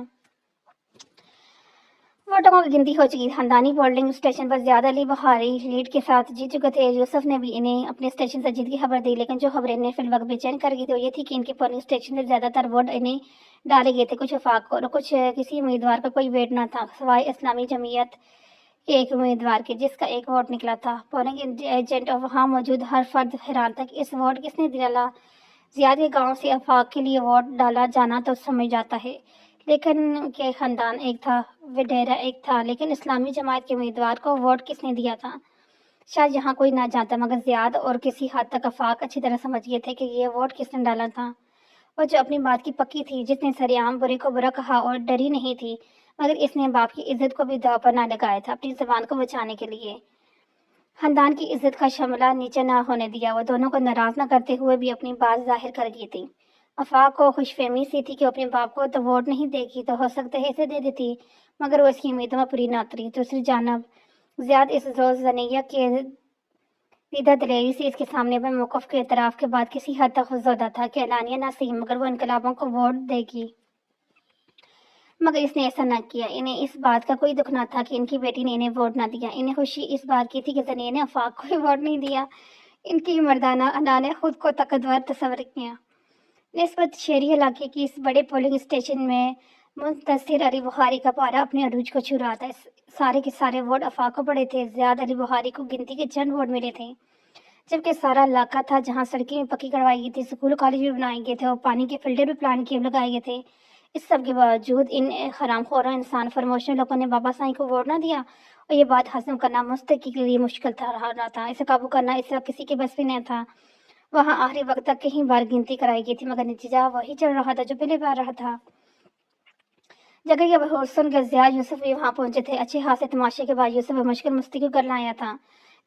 ووٹوں کی گنتی ہو چکی، خاندانی پولنگ اسٹیشن پر زیاد علی بخاری لیڈ کے ساتھ جیت چکے تھے۔ یوسف نے بھی انہیں اپنے اسٹیشن سے جیت کی خبر دی، لیکن جو خبر انہیں فی الوقت بے چین کر گئی تھی وہ یہ تھی کہ ان کے پولنگ اسٹیشن سے زیادہ تر ووٹ انہیں ڈالے گئے تھے، کچھ وفاق کو اور کچھ کسی امیدوار کا کوئی ووٹ نہ تھا سوائے اسلامی جمعیت کے ایک امیدوار کے جس کا ایک ووٹ نکلا تھا۔ پولنگ ایجنٹ اور وہاں موجود ہر فرد حیران تھا کہ اس ووٹ کس نے ڈالا۔ زیاد کے گاؤں سے وفاق کے لیے ووٹ ڈالا جانا تو سمجھ جاتا ہے، لیکن کے خاندان ایک تھا، وڈیرا ایک تھا، لیکن اسلامی جماعت کے امیدوار کو ووٹ کس نے دیا تھا شاید یہاں کوئی نہ جانتا، مگر زیاد اور کسی حد تک وفاق اچھی طرح سمجھ گئے تھے کہ یہ ووٹ کس نے ڈالا تھا۔ وہ جو اپنی بات کی پکی تھی، جس نے سریعام برے کو برا کہا اور ڈری نہیں تھی، مگر اس نے باپ کی عزت کو بھی داؤ پر نہ لگایا تھا اپنی زبان کو بچانے کے لیے۔ خاندان کی عزت کا شملہ نیچے نہ ہونے دیا، وہ دونوں کو ناراض نہ کرتے ہوئے بھی اپنی بات ظاہر کر گئی تھی۔ وفاق کو خوش فہمی سی تھی کہ وہ اپنے باپ کو تو ووٹ نہیں دے گی تو ہو سکتا ہے اسے دے دیتی، مگر وہ اس کی امیدوں میں پوری نہ اتری۔ دوسری جانب زیاد اس روزنیہ کے دیدہ دلیری سے اس کے سامنے میں موقف کے اعتراف کے بعد کسی حد تک زدہ تھا کہ اعلانیہ نہ صحیح مگر وہ انقلابوں کو ووٹ دے گی، مگر اس نے ایسا نہ کیا۔ انہیں اس بات کا کوئی دکھ نہ تھا کہ ان کی بیٹی نے انہیں ووٹ نہ دیا، انہیں خوشی اس بات کی تھی کہ زنیہ نے وفاق کو ووٹ نہیں دیا۔ ان کی مردانہ انا نے خود کو طاقتور تصور کیا۔ نسبت شہری علاقے کی اس بڑے پولنگ اسٹیشن میں منتصر علی بخاری کا پارا اپنے عروج کو چھو رہا تھا۔ سارے کے سارے ووٹ وفاق کو پڑے تھے، زیاد علی بخاری کو گنتی کے چند ووٹ ملے تھے، جبکہ سارا علاقہ تھا جہاں سڑکیں بھی پکی کروائی گئی تھی، اسکول کالج بھی بنائے گئے تھے اور پانی کے فلٹر بھی پلان کیے لگائے گئے تھے۔ اس سب کے باوجود ان حرام خوروں انسان فرموشوں لوگوں نے بابا سائیں کو ووٹ نہ دیا، اور یہ بات ہضم کرنا مستقی کے لیے مشکل رہا تھا، اسے قابو کرنا اس وقت کسی کے بس میں نہ تھا۔ وہاں آخری وقت تک کئی بار گنتی کرائی گئی تھی مگر نتیجہ وہی چل رہا تھا جو پہلے بار رہا تھا۔ جگہ کے بہت سن کر زیاد یوسف بھی وہاں پہنچے تھے۔ اچھے خاصے تماشے کے بعد یوسف بمشکل مستی کو گھر لایا تھا۔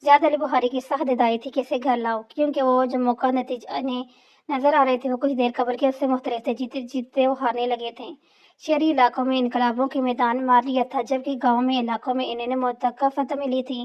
زیاد علی بخاری کی سخت ہدایت تھی کہ اسے گھر لاؤ، کیونکہ وہ جو موقع نتیجہ انہیں نظر آ رہے تھے وہ کچھ دیر قبل کے اس سے مختلف تھے، جیتے جیتے وہ ہارنے لگے تھے۔ شہری علاقوں میں انقلابوں کے میدان مار لیا تھا، جبکہ گاؤں میں علاقوں میں انہیں متوقع فتح ملی تھی۔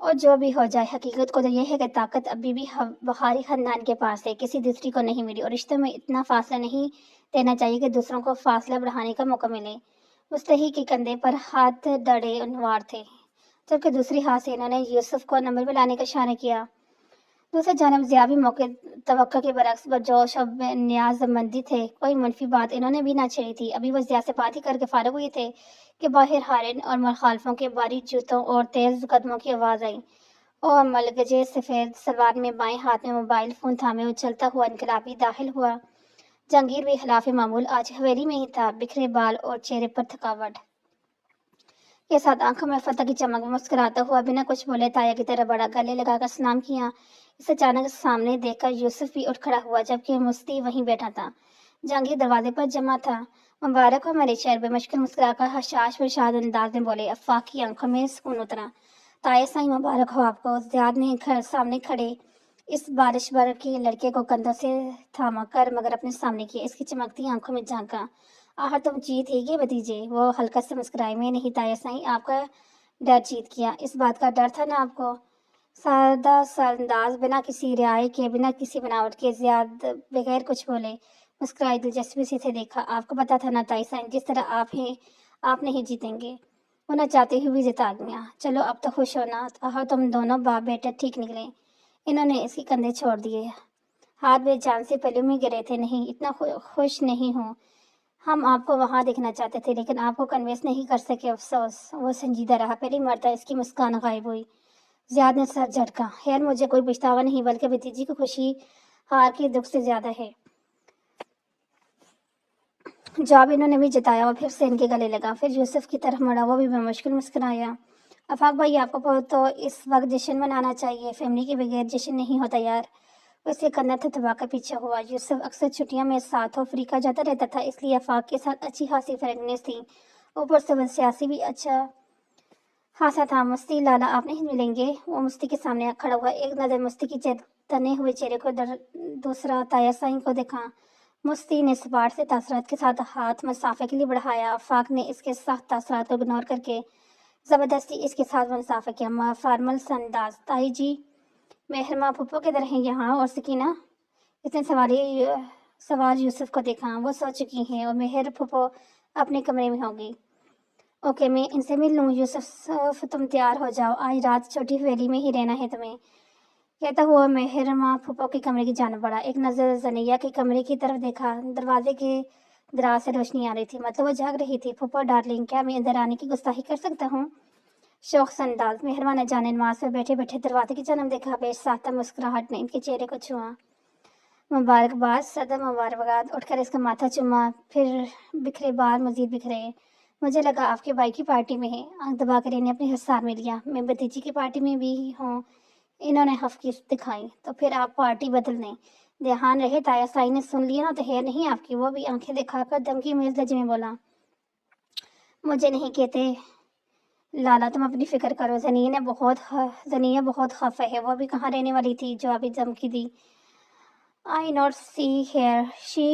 اور جو بھی ہو جائے، حقیقت کو تو یہ ہے کہ طاقت ابھی بھی بخاری خاندان کے پاس ہے، کسی دوسری کو نہیں ملی، اور رشتوں میں اتنا فاصلہ نہیں دینا چاہیے کہ دوسروں کو فاصلہ بڑھانے کا موقع ملے۔ مستحی کے کندھے پر ہاتھ ڈڑے انوار تھے، جبکہ دوسری ہاتھ سے انہوں نے یوسف کو نمبر میں لانے کا اشارہ کیا۔ دوسری جانب ضیاء بھی موقع توقع کے برعکس جوش اور نیاز مندی تھے، کوئی منفی بات انہوں نے بھی نہ چھیڑی تھی۔ ابھی وہ ضیاء سے بات ہی کر کے فارغ ہوئی تھے کہ باہر ہارن اور مخالفوں کے باریک جوتوں اور تیز قدموں کی آواز آئی، اور ملگجے سفید سلوار میں بائیں ہاتھ میں موبائل فون تھامے اور چلتا ہوا انقلابی داخل ہوا۔ جہانگیر بھی خلاف معمول آج حویلی میں ہی تھا، بکھرے بال اور چہرے پر تھکاوٹ کے ساتھ آنکھوں میں فتح کی چمک، مسکراتا ہوا بنا کچھ بولے تایا کی طرح بڑا، گلے لگا کر سلام کیا۔ اسے اچانک سامنے دیکھ کر یوسف بھی اٹھ کھڑا ہوا، جبکہ مستی وہیں بیٹھا تھا۔ جہانگیر دروازے پر جمع تھا۔ مبارک ہو میرے شہر، بے مشکل مسکرا کر حشاش و شاد انداز میں بولے۔ آفاق کی آنکھوں میں سکون اترا۔ تایا سائیں مبارک ہو آپ کو۔ زیاد نے سامنے کھڑے اس بارش بھر کے لڑکے کو کندھوں سے تھاما کر مگر اپنے سامنے کیا، اس کی چمکتی آنکھوں میں جھانکا۔ آخر تم جیت ہی گئے بھتیجے، وہ ہلکا سے مسکرائے۔ میں نہیں تایا سائیں، آپ کا ڈر جیت گیا۔ اس بات کا ڈر تھا نا آپ کو؟ سادہ سا انداز، بنا کسی رعائی کے، بنا کسی بناوٹ کے، زیاد بغیر کچھ بولے مسکرائی، دلچسپی سے دیکھا۔ آپ کو پتا تھا نا تائی سائیں، جس طرح آپ ہیں آپ نہیں جیتیں گے، وہ نہ چاہتے ہوئے جتا گیا۔ چلو اب تو خوش ہونا، آخر تم دونوں باپ بیٹے ٹھیک نکلے۔ انہوں نے اس کے کندھے چھوڑ دیے، ہاتھ بے جان سے پہلو میں گرے تھے۔ نہیں، اتنا خوش نہیں ہوں، ہم آپ کو وہاں دیکھنا چاہتے تھے لیکن آپ کو کنوینس نہیں کر سکے، افسوس۔ وہ سنجیدہ رہا، پہلی مرتبہ اس کی مسکان غائب ہوئی۔ زیاد نے سر جھٹکا۔ خیر، مجھے کوئی پچھتاوا نہیں، بلکہ بھتیجی کی خوشی ہار کے دکھ سے زیادہ ہے۔ جواب انہوں نے بھی جتایا۔ وہ پھر سے ان کے گلے لگا، پھر یوسف کی طرف مڑا، وہ بھی بمشکل مسکرایا۔ آفاق بھائی، آپ کو تو اس وقت جشن منانا چاہیے، فیملی کے بغیر جشن نہیں ہوتا یار۔ وہ اس کے کندھا تھپا کر پیچھے ہوا۔ یوسف اکثر چھٹیوں میں ساتھ افریقہ جاتا رہتا تھا، اس لیے آفاق کے ساتھ اچھی خاصی فرینڈنس تھی، اوپر سے وہ سیاسی بھی اچھا خاصا تھا۔ مستی لالا آپ نہیں ملیں گے؟ وہ مستی کے سامنے کھڑا ہوا، ایک نظر مستی کی تنے ہوئے چہرے کو، دوسرا تایا سائیں کو دیکھا۔ مستی نے سپاٹ سے تاثرات کے ساتھ ہاتھ مسافے کے لیے بڑھایا۔ آفاق نے اس کے سخت تاثرات کو اگنور کر کے زبردستی اس کے ساتھ مسافہ کیا، فارمل سا انداز۔ تائی جی، محرمہ پھپھو کدھر ہیں یہاں، اور سکینہ؟ اس نے سوال یوسف کو دیکھا۔ وہ سو چکی ہیں اور مہر پھپھو اپنے کمرے میں ہوگی۔ اوکے، میں ان سے مل لوں۔ یوسف تم تیار ہو جاؤ، آج رات چھوٹی حویلی میں ہی رہنا ہے تمہیں، کہتا ہوا محرمہ پھپھو کے کمرے کی جانب بڑھا۔ ایک نظر زنیہ کے کمرے کی طرف دیکھا، دروازے کے دراز سے روشنی آ رہی تھی، مطلب وہ جاگ رہی تھی۔ پھپھو ڈارلنگ، کیا میں اندر آنے کی گستاخی کر سکتا ہوں؟ شوق سے انداز۔ محرمہ نے جانے نماز پر بیٹھے بیٹھے دروازے کی جانب دیکھا، بے ساختہ مسکراہٹ نے ان کے چہرے کو چھوا۔ مبارکباد، صدر مبارکباد۔ اٹھ کر اس کا ماتھا چوما، پھر بکھرے بال مزید بکھرے۔ مجھے لگا آپ کے بھائی کی پارٹی میں ہے۔ آنکھ دبا کر انہیں اپنے حصار میں لیا۔ میں بھتیجی کی پارٹی میں بھی ہوں، انہوں نے خفگی دکھائی۔ تو پھر آپ پارٹی بدل دیں۔ دھیان رہے تایا سائی نے سن لیا نا تو خیر نہیں آپ کی۔ وہ بھی آنکھیں دکھا کر دھمکی میز لہجے میں بولا۔ مجھے نہیں کہتے لالا، تم اپنی فکر کرو، زنیہ بہت خفا ہے۔ وہ بھی کہاں رہنے والی تھی جو ابھی دھمکی دی؟ I not see her. She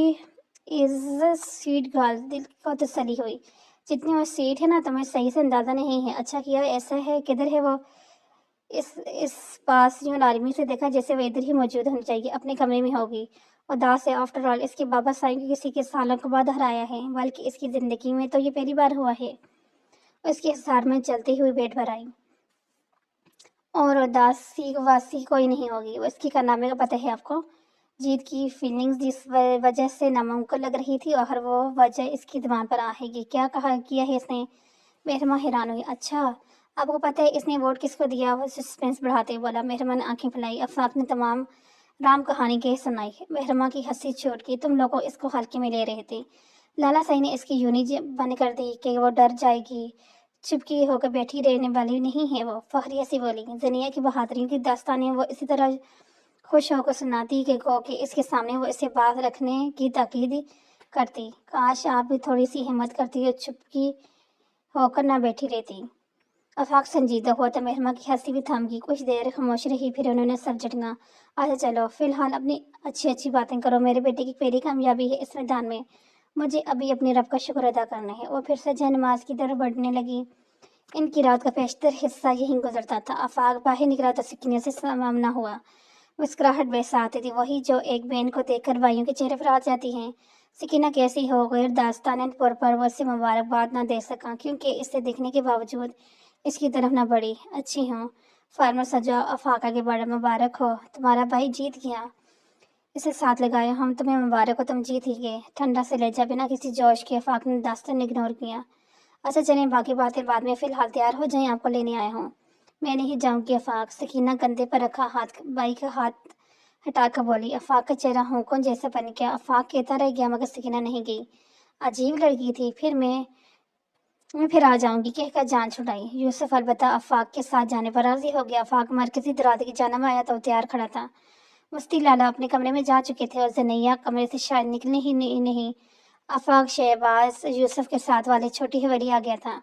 is a sweet girl. دل کو تسلی ہوئی۔ جتنی وہ سویٹ ہے نا تمہیں صحیح سے اندازہ نہیں ہے۔ اچھا کیا ایسا ہے، کدھر ہے وہ؟ اس پاس یوں لازمی سے دیکھا جیسے وہ ادھر ہی موجود ہونی چاہیے، اپنے کمرے میں ہوگی۔ اداس ہے، آفٹر آل اس کے بابا سائیں کو کسی کے سالوں کے بعد ہرایا ہے، بلکہ اس کی زندگی میں تو یہ پہلی بار ہوا ہے۔ اس کے حصار میں چلتی ہوئی پیٹ بھر آئی۔ اور اداسی واسی کوئی نہیں ہوگی، وہ اس کی کارنامے کا پتہ ہے آپ کو؟ جیت کی فیلنگز جس وجہ سے ناممکن لگ رہی تھی، اور وہ وجہ اس کی زبان پر آئے گی۔ کیا کیا ہے اس نے؟ محرمہ حیران ہوئی۔ اچھا، آپ کو پتہ ہے اس نے ووٹ کس کو دیا؟ وہ سسپینس بڑھاتے بولا۔ محرمہ نے آنکھیں پھیلائی۔ آفاق نے تمام رام کہانی کہہ سنائی۔ محرمہ کی ہنسی چھوٹ گئی۔ تم لوگوں اس کو ہلکے میں لے رہے تھے۔ لالا سائی نے اس کی یونی بند کر دی کہ وہ ڈر جائے گی، چپکی ہو کر بیٹھی رہنے والی نہیں ہے وہ، فخریہ سے بولی۔ زنیہ کی بہادریوں کی داستانیں وہ اسی طرح خوش ہو کر سناتی کہ اس کے سامنے وہ اسے باز رکھنے کی تاکید کرتی۔ کاش آپ بھی تھوڑی سی ہمت کرتی اور چپکی ہو کر نہ بیٹھی رہتی۔ آفاق سنجیدہ ہوا تو محرمہ کی ہنسی بھی تھم گئی، کچھ دیر خاموش رہی، پھر انہوں نے سر جھٹکا۔ اچھا چلو، فی الحال اپنی اچھی باتیں کرو، میرے بیٹے کی پہلی کامیابی ہے اس میدان میں، مجھے ابھی اپنے رب کا شکر ادا کرنا ہے۔ وہ پھر سے نماز کی طرف بڑھنے لگی۔ ان کی رات کا بیشتر حصہ یہیں گزرتا تھا۔ آفاق باہر نکلا تو سکینہ سے سامنا ہوا۔ مسکراہٹ بے آتی تھی، وہی جو ایک بہن کو دیکھ کر بھائیوں کے چہرے پر آ جاتی ہیں۔ سکینہ کیسی ہو؟ غیر داستاناً طور پر وہ اسے مبارکباد نہ دے سکا، کیونکہ اسے دیکھنے کے باوجود اس کی طرف نہ بڑھی۔ اچھی ہوں، فارمر سجا آفاق آگے بڑھا۔ مبارک ہو، تمہارا بھائی جیت گیا۔ اسے ساتھ لگایا۔ ہم تمہیں مبارک ہو، تم جیت ہی گئے۔ ٹھنڈا سے لہجہ بنا کسی جوش کے آفاق نے داستان اگنور کیا۔ اچھا چلیں، باقی باتیں بعد میں، فی الحال تیار ہو جائیں، آپ کو لینے آیا ہوں۔ میں نہیں جاؤں گی آفاق، سکینہ کندھے پر رکھا بھائی کا ہاتھ ہٹا کر بولی۔ آفاق کا چہرہ ہونکوں جیسا بن گیا۔ آفاق کہتا رہ گیا مگر سکینہ نہیں گئی۔ عجیب لڑکی تھی، میں آ جاؤں گی کہہ کر جان چھڑائی۔ یوسف البتہ آفاق کے ساتھ جانے پر راضی ہو گیا۔ آفاق مرکزی دروازے کی جانب آیا تو تیار کھڑا تھا۔ مستی لالا اپنے کمرے میں جا چکے تھے اور زنیہ کمرے سے شاید نکلنے ہی نہیں۔ آفاق شہباز یوسف کے ساتھ والے چھوٹی حویلی آ گیا تھا۔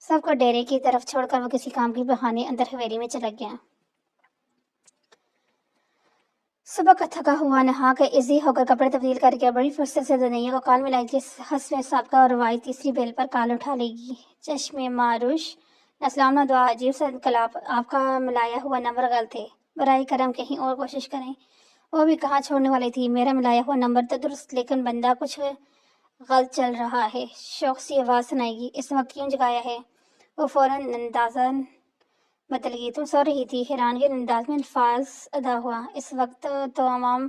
سب کو ڈیرے کی طرف چھوڑ کر وہ کسی کام کے بہانے اندر حویلی میں چلا گیا۔ صبح کا تھکا ہوا نہا کر ایزی ہو کر کپڑے تبدیل کر کے بڑی فرصت سے دنیا کو کال ملائی کہ حسب سابقہ اور روایت تیسری بیل پر کال اٹھا لے گی۔ چشم معروش نہ سلام نہ دعا، عجیب سا انقلاب۔ آپ کا ملایا ہوا نمبر غلط ہے، برائے کرم کہیں اور کوشش کریں۔ وہ بھی کہاں چھوڑنے والی تھی۔ میرا ملایا ہوا نمبر تو درست، لیکن بندہ کچھ غلط چل رہا ہے۔ شوق سی آواز سنائی گی۔ اس وقت کیوں جگایا ہے؟ وہ فوراً اندازہ بدل گئی۔ تم سو رہی تھی؟ حیرانگی انداز میں الفاظ ادا ہوا۔ اس وقت تو عوام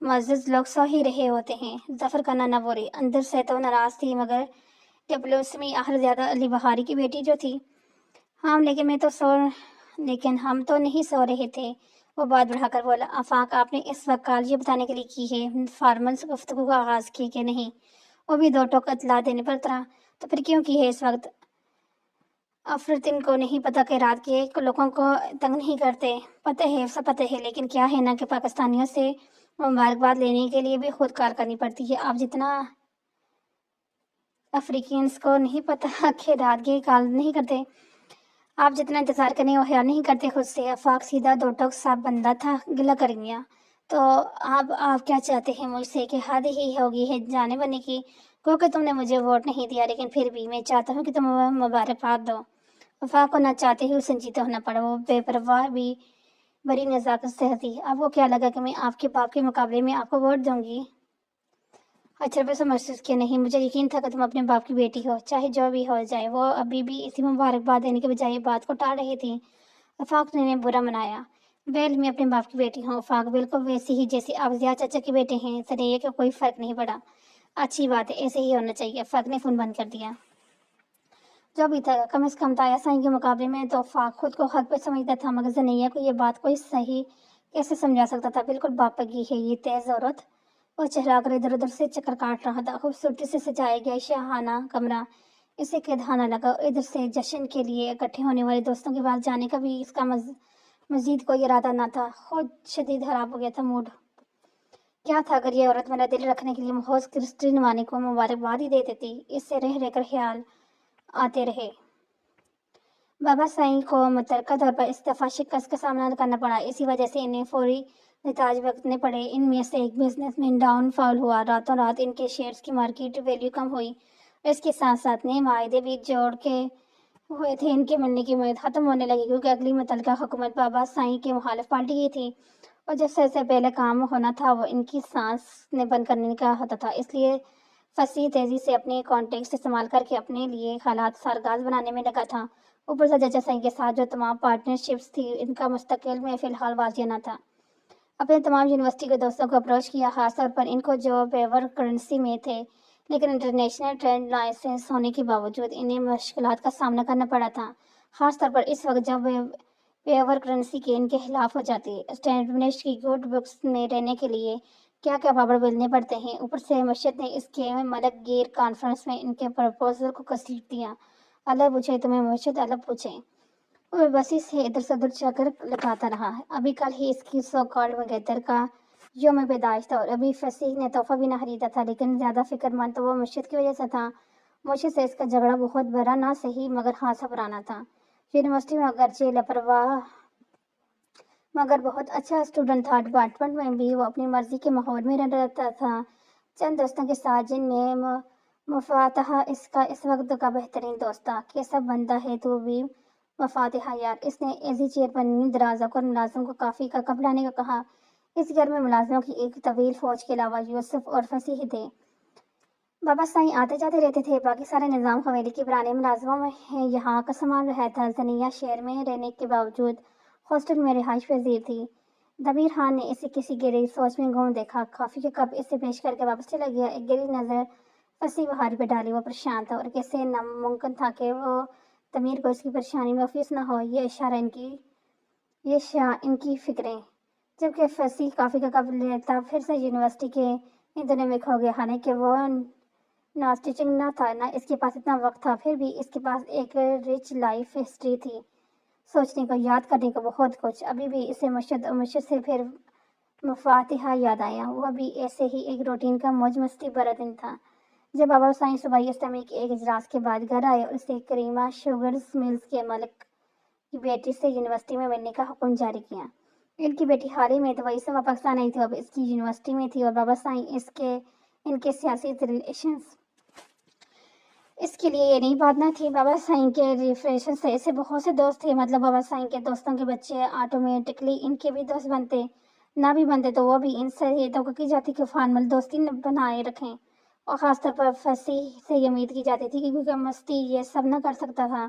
معزز لوگ سو ہی رہے ہوتے ہیں۔ ظفر کا نہ بولی۔ اندر سے تو ناراض تھی مگر ڈپلومسی اہل زیادہ علی بہاری کی بیٹی جو تھی۔ ہاں لیکن ہم تو نہیں سو رہے تھے۔ وہ بات بڑھا کر بولا۔ آفاق، آپ نے اس وقت کال یہ بتانے کے لیے کی ہے فارمل گفتگو کا آغاز کی کہ نہیں؟ وہ بھی دو ٹوک اطلاع دینے پر اترا۔ تو پھر کیوں کی ہے اس وقت؟ افرتن کو نہیں پتہ کہ رات کے لوگوں کو تنگ نہیں کرتے۔ پتہ ہے، سب پتہ ہے، لیکن کیا ہے نا کہ پاکستانیوں سے مبارکباد لینے کے لیے بھی خود کار کرنی پڑتی ہے۔ آپ جتنا افریقینز کو نہیں پتہ کہ رات کے کال نہیں کرتے، آپ جتنا انتظار کرنے کا خیال نہیں کرتے خود سے۔ آفاق سیدھا دو ٹوک صاف بندہ تھا، گلہ کر گیا۔ تو آپ کیا چاہتے ہیں مجھ سے؟ کہ حد ہی ہوگی ہے جانے بنے کی۔ کیونکہ تم نے مجھے ووٹ نہیں دیا، لیکن پھر بھی میں چاہتا ہوں کہ تم مبارکباد دو۔ آفاق کو نہ چاہتے ہی سنجیدہ ہونا پڑا۔ وہ بے پرواہ بھی بڑی نزاکت سے ہنسی۔ آپ کو کیا لگا کہ میں آپ کے باپ کے مقابلے میں آپ کو ووٹ دوں گی؟ اچھا سے محسوس کیا نہیں، مجھے یقین تھا کہ تم اپنے باپ کی بیٹی ہو، چاہے جو بھی ہو جائے۔ وہ ابھی بھی اسی مبارکباد دینے کے بجائے بات کو ٹال رہی تھی۔ آفاق نے برا منایا۔ ویل، میں اپنے باپ کی بیٹی ہوں آفاق، بالکل ویسی ہی جیسی آپ ضیاء چچا کی بیٹے ہیں۔ سنیے کہ کوئی فرق نہیں پڑا۔ اچھی بات ہے، ایسے ہی ہونا چاہیے۔ آفاق نے فون بند کر دیا۔ جو بھی تھا، کم از کم تایا سائیں کے مقابلے میں تو آفاق خود کو حق پہ سمجھتا تھا، مگر زنیہ کو یہ بات کوئی صحیح کیسے سمجھا سکتا تھا؟ بالکل باپ پگی ہے یہ تیز عورت۔ وہ چہرا کر ادھر ادھر سے چکر کاٹ رہا تھا۔ خوبصورتی سے سجایا گیا شاہانہ کمرہ اسے قیدخانہ لگا۔ ادھر سے جشن کے لیے اکٹھے ہونے والے دوستوں کے پاس جانے کا بھی اس کا مزید کوئی ارادہ نہ تھا۔ خود شدید خراب ہو گیا تھا موڈ۔ کیا تھا اگر یہ عورت میرا دل رکھنے کے لیے محوز کرسٹی نوانی کو مبارکباد ہی دے دیتی؟ اس سے رہ کر خیال آتے رہے۔ بابا سائیں کو مترکہ طور پر استعفی شکست کا سامنا کرنا پڑا۔ اسی وجہ سے انہیں فوری نتائج بھگتنے پڑے۔ ان میں سے ایک بزنس مین ڈاؤن فال ہوا۔ راتوں رات ان کے شیئرز کی مارکیٹ ویلیو کم ہوئی اور اس کے ساتھ ساتھ نئے معاہدے بھی جوڑ کے ہوئے تھے۔ ان کے ملنے کی امید ختم ہونے لگی کیونکہ اگلی متعلقہ حکومت بابا سائیں کے مخالف پارٹی کی تھی اور جو سے پہلے کام ہونا تھا وہ ان کی سانس نے بند کرنے کا ہوتا تھا۔ اس لیے فصیح تیزی سے اپنے کانٹیکٹس استعمال کر کے اپنے لیے حالات سارگاز بنانے میں لگا تھا۔ اوپر سے چچا سائیں کے ساتھ جو تمام پارٹنرشپس تھی، ان کا مستقل میں فی الحال واضح نہ تھا۔ اپنے تمام یونیورسٹی کے دوستوں کو اپروچ کیا، خاص طور پر ان کو جو پیور کرنسی میں تھے، لیکن انٹرنیشنل ٹریڈ لائسنس ہونے کے باوجود انہیں مشکلات کا سامنا کرنا پڑا تھا، خاص طور پر اس وقت جب پیور کرنسی کے ان کے خلاف ہو جاتی۔ اسٹیبلشڈ کی گڈ بکس میں رہنے کے لیے کیا پاپڑ بیلنے پڑتے ہیں۔ اوپر سے مرشد نے اس کے ملک گیر کانفرنس میں ان کے پرپوزل کو گھسیٹ دیا۔ اللہ پوچھے تمہیں مرشد، اللہ پوچھے۔ وہ بسی سے ادھر سے ادھر چکر لگاتا رہا۔ ابھی کل ہی اس کی سو کالڈ مگیتر کا یوم پیدائش تھا اور ابھی فصیح نے تحفہ بھی نہ خریدا تھا، لیکن زیادہ فکر مند تو وہ مرشد کی وجہ سے تھا۔ مرشد سے اس کا جھگڑا بہت بڑا نہ صحیح مگر خاصا پرانا تھا۔ یونیورسٹی میں اگرچہ لاپرواہ مگر بہت اچھا اسٹوڈنٹ تھا۔ ڈپارٹمنٹ میں بھی وہ اپنی مرضی کے ماحول میں رہتا تھا، چند دوستوں کے ساتھ جن میں مفاتحہ اس کا اس وقت کا بہترین دوست تھا کہ سب بندہ ہے تو بھی مفاتحہ یار۔ اس نے ایزی چیئر پر نیند درازہ اور ملازم کو کافی کا کپ لانے کا کہا۔ اس گھر میں ملازموں کی ایک طویل فوج کے علاوہ یوسف اور فصیح تھے۔ بابا سائیں آتے جاتے رہتے تھے، باقی سارے نظام حویلی کے پرانے ملازموں میں ہیں۔ یہاں کا سامان رہا تھا۔ زنیہ شہر میں رہنے کے باوجود ہاسٹل میں رہائش پذیر تھی۔ دبیر خان نے اسے کسی گہری سوچ میں گم دیکھا، کافی کا کپ اسے پیش کر کے واپس چلا گیا۔ ایک گہری نظر فصیح بہاری پہ ڈالی۔ وہ پریشان تھا اور کیسے ناممکن تھا کہ وہ ضمیر کو اس کی پریشانی میں محسوس نہ ہو۔ یہ ان کی فکریں۔ جبکہ فصیح کافی کا کپ لیتا پھر سے یونیورسٹی کے ان دنوں میں کھو گیا۔ حالانکہ وہ ناسٹیچنگ نہ تھا، نہ اس کے پاس اتنا وقت تھا، پھر بھی اس کے پاس ایک رچ لائف ہسٹری تھی، سوچنے کو، یاد کرنے کو بہت کچھ۔ ابھی بھی اسے مشت سے پھر مفاتحہ یاد آیا۔ وہ بھی ایسے ہی ایک روٹین کا موج مستی بھرا دن تھا جب بابا سائیں صوبائی اسمبلی کے ایک اجلاس کے بعد گھر آئے اور اسے کریمہ شوگرز ملز کے مالک کی بیٹی سے یونیورسٹی میں ملنے کا حکم جاری کیا۔ ان کی بیٹی حال ہی میں دبئی سے پاکستان آئی تھی، اب اس کی یونیورسٹی میں تھی اور بابا سائیں ان کے سیاسی ریلیشنز اس کے لیے یہ نئی بات نہ تھی۔ بابا سائیں کے ریفریشن سے اسے بہت سے دوست تھے، مطلب بابا سائیں کے دوستوں کے بچے آٹومیٹکلی ان کے بھی دوست بنتے، نہ بھی بنتے تو وہ بھی ان سے یہ توقع کی جاتی کہ فارمل دوستی بنائے رکھیں، اور خاص طور پر فصیح سے یہ امید کی جاتی تھی کہ کیونکہ مستی یہ سب نہ کر سکتا تھا۔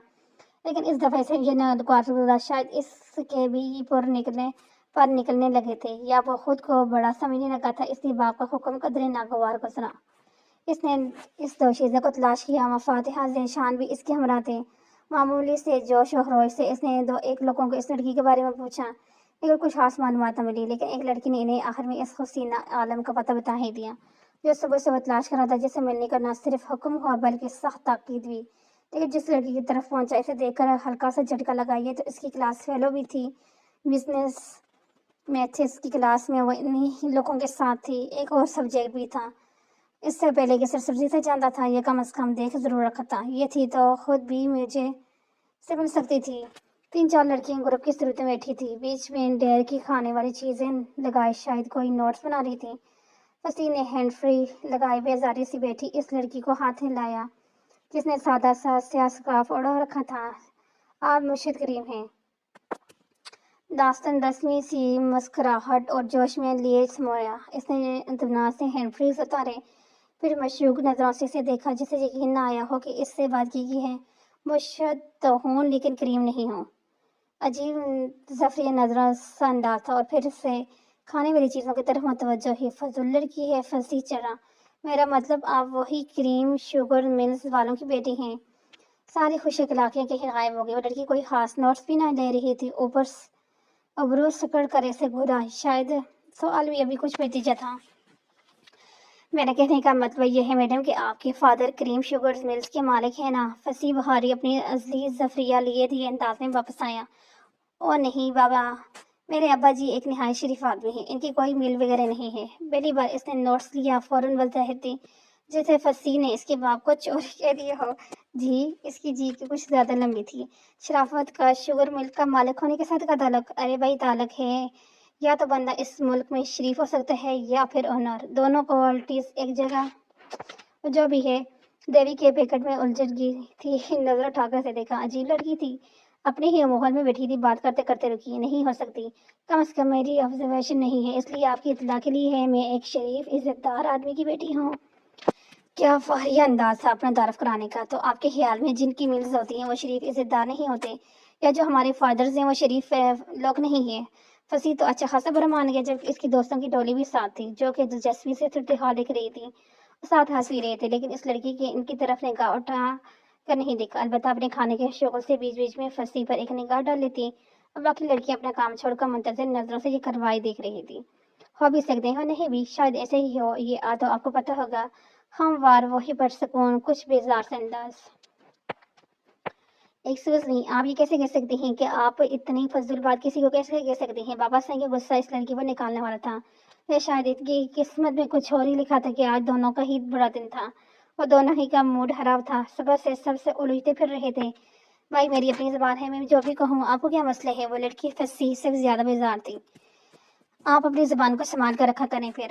لیکن اس دفعہ سے یہ ناگوار شاید اس کے بھی پر نکلنے لگے تھے، یا وہ خود کو بڑا سمجھنے لگا تھا، اس لیے باپ کا حکم قدرے ناگوار گزرا۔ اس نے اس دوشیزہ کو تلاش کیا۔ مفاتحہ ذیشان بھی اس کے ہمراہ تھے۔ معمولی سے جوش و خروش سے اس نے ایک لوگوں کو اس لڑکی کے بارے میں پوچھا، لیکن کچھ خاص معلومات نہ ملی۔ لیکن ایک لڑکی نے انہیں آخر میں اس حسینہ عالم کا پتہ بتا ہی دیا جو صبح سے وہ تلاش کر رہا تھا، جسے ملنے کا نہ صرف حکم ہوا بلکہ سخت تاکید بھی۔ لیکن جس لڑکی کی طرف پہنچا، اسے دیکھ کر ہلکا سا جھٹکا لگا۔ یہ تو اس کی کلاس فیلو بھی تھی، بزنس میتھس کی کلاس میں وہ انہی لوگوں کے ساتھ تھی۔ ایک اور سبجیکٹ بھی تھا اس سے پہلے کہ صرف سبزی سے جانتا تھا، یہ کم از کم دیکھ ضرور رکھا تھا۔ یہ تھی تو خود بھی مجھے سے مل سکتی تھی۔ 3-4 لڑکیاں گروپ کی صورت میں بیٹھی تھی، بیچ میں ڈیر کی کھانے والی چیزیں لگائے، شاید کوئی نوٹس بنا رہی تھی۔ فصیح نے ہینڈ فری لگائے بیزاری سی بیٹھی اس لڑکی کو ہاتھ ہلایا جس نے سادہ سا سیاہ سکارف اوڑھ رکھا تھا۔ آپ مرشد کریم ہیں؟ داستان رسمی سی مسکراہٹ اور جوش میں لیے سمویا۔ اس نے اطمینان سے ہینڈ فریز اتارے، پھر مشکوک نظروں سے اسے دیکھا، جسے یقین نہ آیا ہو کہ اس سے بات کی گئی ہے۔ مرشد تو ہوں لیکن کریم نہیں ہوں۔ عجیب زفری نظروں سا انداز تھا اور پھر سے کھانے والی چیزوں کی طرف متوجہ ہوئی۔ فضول لڑکی ہے، فصیح چڑھا۔ میرا مطلب آپ وہی کریم شوگر ملز والوں کی بیٹی ہیں۔ ساری خوش اخلاقیاں کہیں غائب ہو گئی۔ وہ لڑکی کوئی خاص نوٹس بھی نہ لے رہی تھی، ابرو سکڑ کر اسے گھورا۔ شاید سوال بھی ابھی کچھ نتیجہ تھا۔ میرا کہنے کا مطلب یہ ہے میڈم کہ آپ کے فادر کریم شوگرز ملز کے مالک ہیں نا؟ فصیح بہاری اپنی ازلی زفریہ لیے دیے انداز میں واپس آیا۔ او نہیں بابا، میرے ابا جی ایک نہایت شریف آدمی ہیں، ان کی کوئی میل وغیرہ نہیں ہے۔ پہلی بار اس نے نوٹس لیا فوراً وضاحت دی، جیسے فصیح نے اس کے باپ کو چوری کہہ دیا ہو۔ جی، اس کی جی کی کچھ زیادہ لمبی تھی۔ شرافت کا شوگر ملک کا مالک ہونے کے ساتھ کا تعلق؟ ارے بھائی تعلق ہے، یا تو بندہ اس ملک میں شریف ہو سکتا ہے یا پھر آنر، دونوں کوالٹیز ایک جگہ۔ جو بھی ہے، دیوی کے پیکٹ میں الجھ گئی تھی۔ نظر اٹھا کر اسے دیکھا، عجیب لڑکی تھی، اپنے ہی ماحول میں بیٹھی تھی، بات کرتے کرتے رکی۔ نہیں ہو سکتی، کم از کم میری آبزرویشن نہیں ہے، اس لیے آپ کی اطلاع کے لیے ہے میں ایک شریف عزت دار آدمی کی بیٹی ہوں۔ کیا فخریہ انداز تھا اپنا تعارف کرانے کا۔ تو آپ کے خیال میں جن کی ملز ہوتی ہیں وہ شریف عزت دار نہیں ہوتے، یا جو ہمارے فادرز ہیں وہ شریف لوگ نہیں ہیں؟ فصیح تو اچھا خاصا برا مان گیا، جبکہ اس کی دوستوں کی ٹولی بھی ساتھ تھی، جو کہ دلچسپی سے صورتحال لکھ رہی تھی، ساتھ ہنس بھی رہے تھے، لیکن اس لڑکی کے ان کی طرف نگاہ اٹھا کر نہیں دیکھا۔ البتہ اپنے کھانے کے شغل سے بیچ بیچ میں فصیح پر ایک نگاہ ڈال لیتی، اور باقی لڑکیاں اپنا کام چھوڑ کر منتظر نظروں سے یہ کارروائی دیکھ رہی تھی۔ ہو بھی سکتے ہو، نہیں بھی، شاید ایسے ہی ہو۔ یہ تو آپ کو پتہ ہوگا، ہموار، وہی پرسکون، کچھ بیزار سے انداز۔ ایکسکیوز می، آپ یہ کیسے کہہ سکتی ہیں کہ آپ اتنی فضول بات کسی کو کیسے کہہ سکتی ہیں؟ بابا سائیں کا غصہ اس لڑکی پر نکالنے والا تھا، یا شاید ان کی قسمت میں کچھ اور ہی لکھا تھا کہ آج دونوں کا ہی برا دن تھا، وہ دونوں ہی کا موڈ خراب تھا، صبح سے سب سے الجھتے پھر رہے تھے۔ بھائی میری اپنی زبان ہے، میں جو بھی کہوں، آپ کو کیا مسئلہ ہے؟ وہ لڑکی فصیح سے زیادہ بیزار تھی۔ آپ اپنی زبان کو سنبھال کر رکھا کریں پھر۔